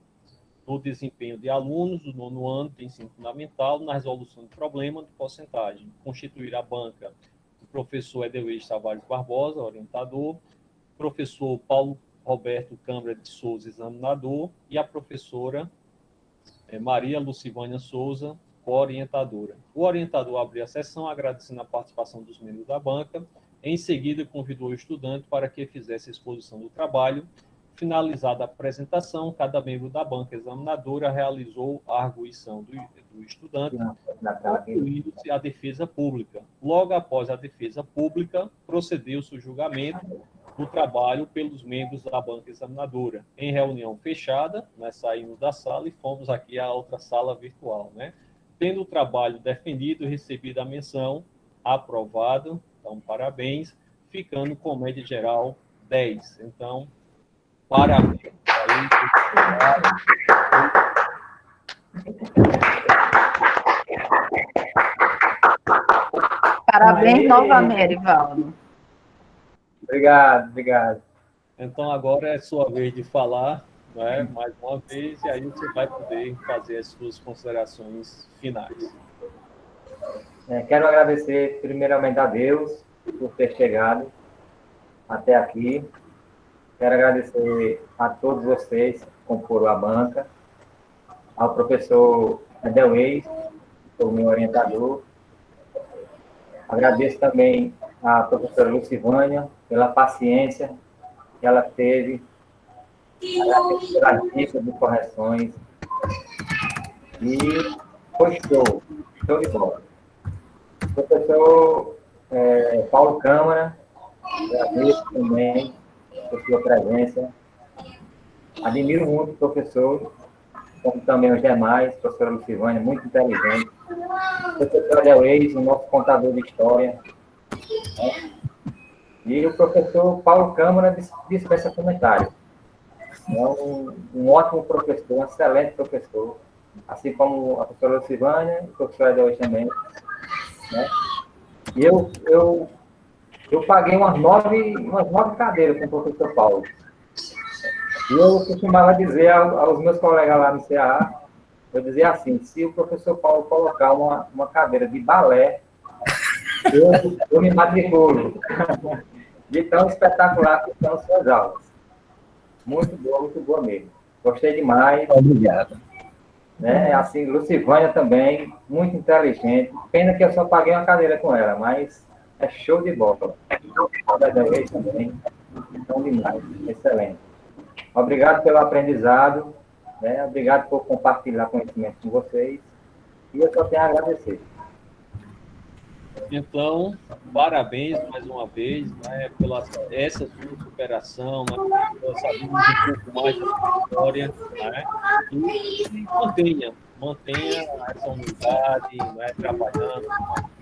no desempenho de alunos do 9º ano de ensino fundamental na resolução de problema de porcentagem. Constituir a banca o professor Edelweiss Tavares Barbosa, orientador, professor Paulo Roberto Câmara de Souza, examinador, e a professora Maria Lucivânia Souza, orientadora. O orientador abriu a sessão agradecendo a participação dos membros da banca. Em seguida, convidou o estudante para que fizesse a exposição do trabalho. Finalizada a apresentação, cada membro da banca examinadora realizou a arguição do estudante, concluindo-se a defesa pública. Logo após a defesa pública, procedeu-se o julgamento do trabalho pelos membros da banca examinadora. Em reunião fechada, nós saímos da sala e fomos aqui à outra sala virtual, né? Tendo o trabalho defendido e recebido a menção, aprovado, então parabéns, ficando com média geral 10. Então, parabéns. Parabéns novamente, Erivaldo. Obrigado. Então, agora é sua vez de falar, né, mais uma vez, e aí você vai poder fazer as suas considerações finais. Quero agradecer primeiramente a Deus por ter chegado até aqui. Quero agradecer a todos vocês que comporam a banca, ao professor Edelweiss, que foi o meu orientador. Agradeço também à professora Lucivânia pela paciência que ela teve, agradeço pelas dicas de correções. E foi show de bola. Professor Paulo Câmara, agradeço também por sua presença. Admiro muito o professor, como também os demais, professora Lucivânia, muito inteligente. Professor Edelweiss, o nosso contador de história. Né? E o professor Paulo Câmara dispensa comentário. É um ótimo professor, um excelente professor, assim como a professora Lucivânia e o professor Edelweiss também. Né? E eu paguei umas nove cadeiras com o professor Paulo. E eu costumava dizer aos meus colegas lá no CA, eu dizia assim, se o professor Paulo colocar uma cadeira de balé, eu me matriculo. De tão espetacular que são suas aulas. Muito boa mesmo. Gostei demais. Obrigado. Né? Assim, Lucivânia também, muito inteligente. Pena que eu só paguei uma cadeira com ela, mas é show de bola. Também, então demais. Excelente. Obrigado pelo aprendizado, né? Obrigado por compartilhar conhecimento com vocês. E eu só tenho a agradecer. Então, parabéns mais uma vez, né, pela essa sua superação, né, nós sabemos um pouco mais da sua história, né, e mantenha essa unidade, né, trabalhando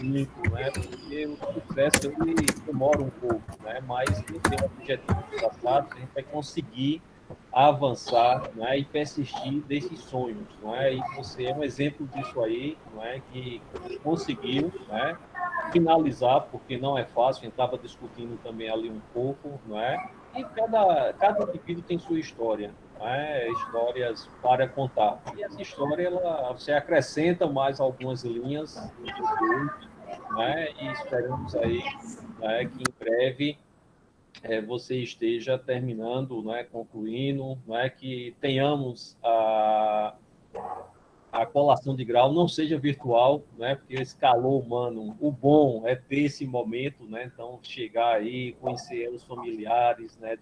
muito, né, porque o sucesso ele demora um pouco, né, mas tem objetivos traçados, a gente vai conseguir avançar, né, e persistir desses sonhos, né, e você é um exemplo disso aí, né, que conseguiu, né, finalizar, porque não é fácil, a gente estava discutindo também ali um pouco, não é? E cada indivíduo tem sua história, não é? Histórias para contar. E essa história, você acrescenta mais algumas linhas, não é? E esperamos aí, né, que em breve você esteja terminando, não é, concluindo, não é, que tenhamos a colação de grau não seja virtual, né? Porque esse calor humano, o bom é ter esse momento, né? Então, chegar aí, conhecer os familiares, né?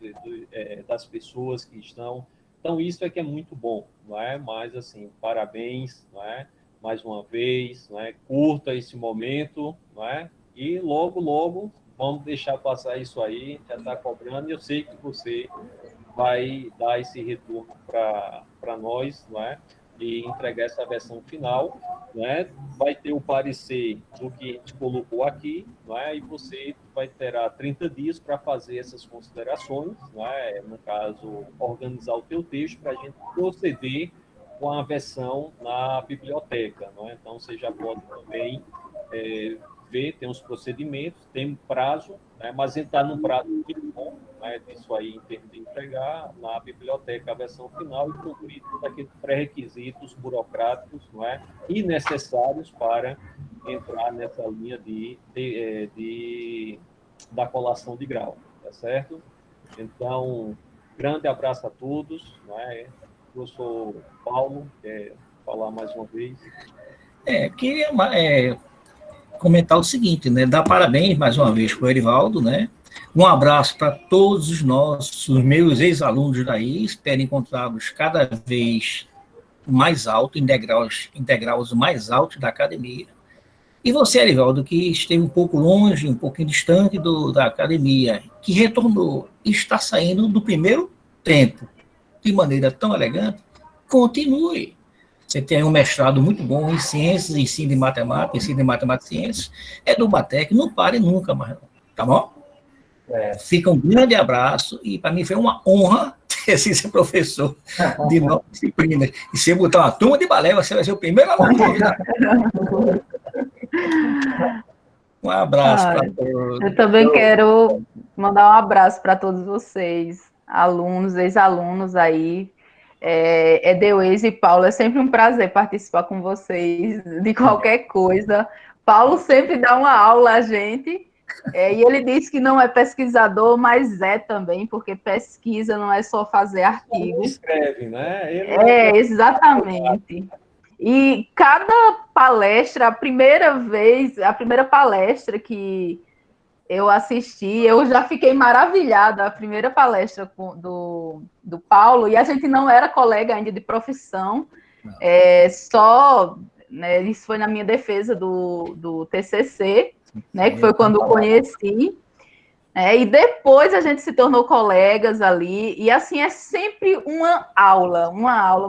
Das pessoas que estão. Então, isso é que é muito bom, não é? Mas, assim, parabéns, não é? Mais uma vez, não é? Curta esse momento, não é? E logo, logo, vamos deixar passar isso aí, já está cobrando, e eu sei que você vai dar esse retorno para nós, não é? E entregar essa versão final, né? Vai ter o parecer do que a gente colocou aqui, né? E você vai ter 30 dias para fazer essas considerações, né? No caso, organizar o teu texto para a gente proceder com a versão na biblioteca, né? Então, você já pode também ver, tem os procedimentos, tem prazo, né? Mas entrar num prazo muito bom, né, disso aí, em termos de entregar na biblioteca a versão final e cumprir todos aqueles pré-requisitos burocráticos, não é, e necessários para entrar nessa linha da colação de grau, tá certo? Então, grande abraço a todos, não é? Eu sou Paulo, quer falar mais uma vez? Queria comentar o seguinte, né? Dar parabéns mais uma vez para o Erivaldo, né? Um abraço para todos os meus ex-alunos daí, espero encontrá-los cada vez mais alto, em degraus mais altos da academia. E você, Erivaldo, que esteve um pouco longe, um pouquinho distante da academia, que retornou e está saindo do primeiro tempo de maneira tão elegante, continue. Você tem um mestrado muito bom em ciências, ensino de matemática e ciências, é do Batec, não pare nunca mais, tá bom? Fica um grande abraço, e para mim foi uma honra ter sido ser professor de novas disciplinas. E se eu botar uma turma de balé, você vai ser o primeiro aluno. Um abraço para todos. Eu também quero mandar um abraço para todos vocês, alunos, ex-alunos aí. Edeuez e Paulo, é sempre um prazer participar com vocês de qualquer coisa. Paulo sempre dá uma aula a gente, e ele diz que não é pesquisador, mas é também, porque pesquisa não é só fazer artigo. Ele escreve, né? Exatamente. E cada palestra, a primeira palestra que eu assisti, eu já fiquei maravilhada, a primeira palestra do Paulo, e a gente não era colega ainda de profissão, né, isso foi na minha defesa do TCC, né, que foi quando eu conheci, e depois a gente se tornou colegas ali, e assim, é sempre uma aula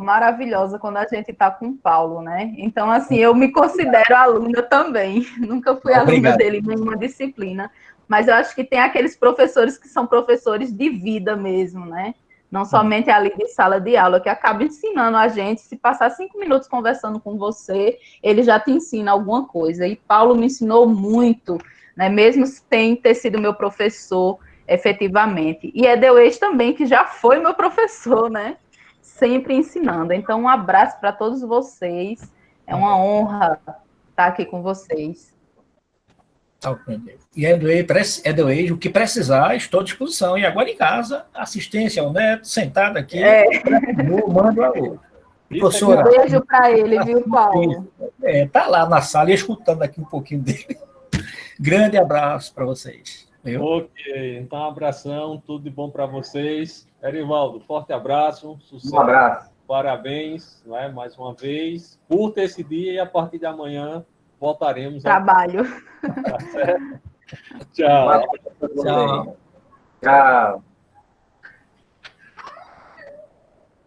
maravilhosa quando a gente está com o Paulo, né? Então, assim, eu me considero aluna também, nunca fui aluna dele em nenhuma disciplina, mas eu acho que tem aqueles professores que são professores de vida mesmo, né? Não somente ali de sala de aula, que acaba ensinando a gente, se passar 5 minutos conversando com você, ele já te ensina alguma coisa, e Paulo me ensinou muito, né, mesmo sem ter sido meu professor efetivamente. E Edeuez também, que já foi meu professor, né? Sempre ensinando. Então, um abraço para todos vocês. É uma honra estar aqui com vocês. E Edeuez, o que precisar, estou à disposição. E agora em casa, assistência ao neto, sentado aqui, mando a outra. Um beijo para ele, viu, Paulo? Está lá na sala, escutando aqui um pouquinho dele. Grande abraço para vocês. Ok, então um abração, tudo de bom para vocês. Erivaldo, forte abraço, sucesso. Um abraço. Parabéns, não é? Mais uma vez. Curta esse dia e a partir de amanhã voltaremos. Trabalho. Tá certo? Tchau. Tchau. Tchau.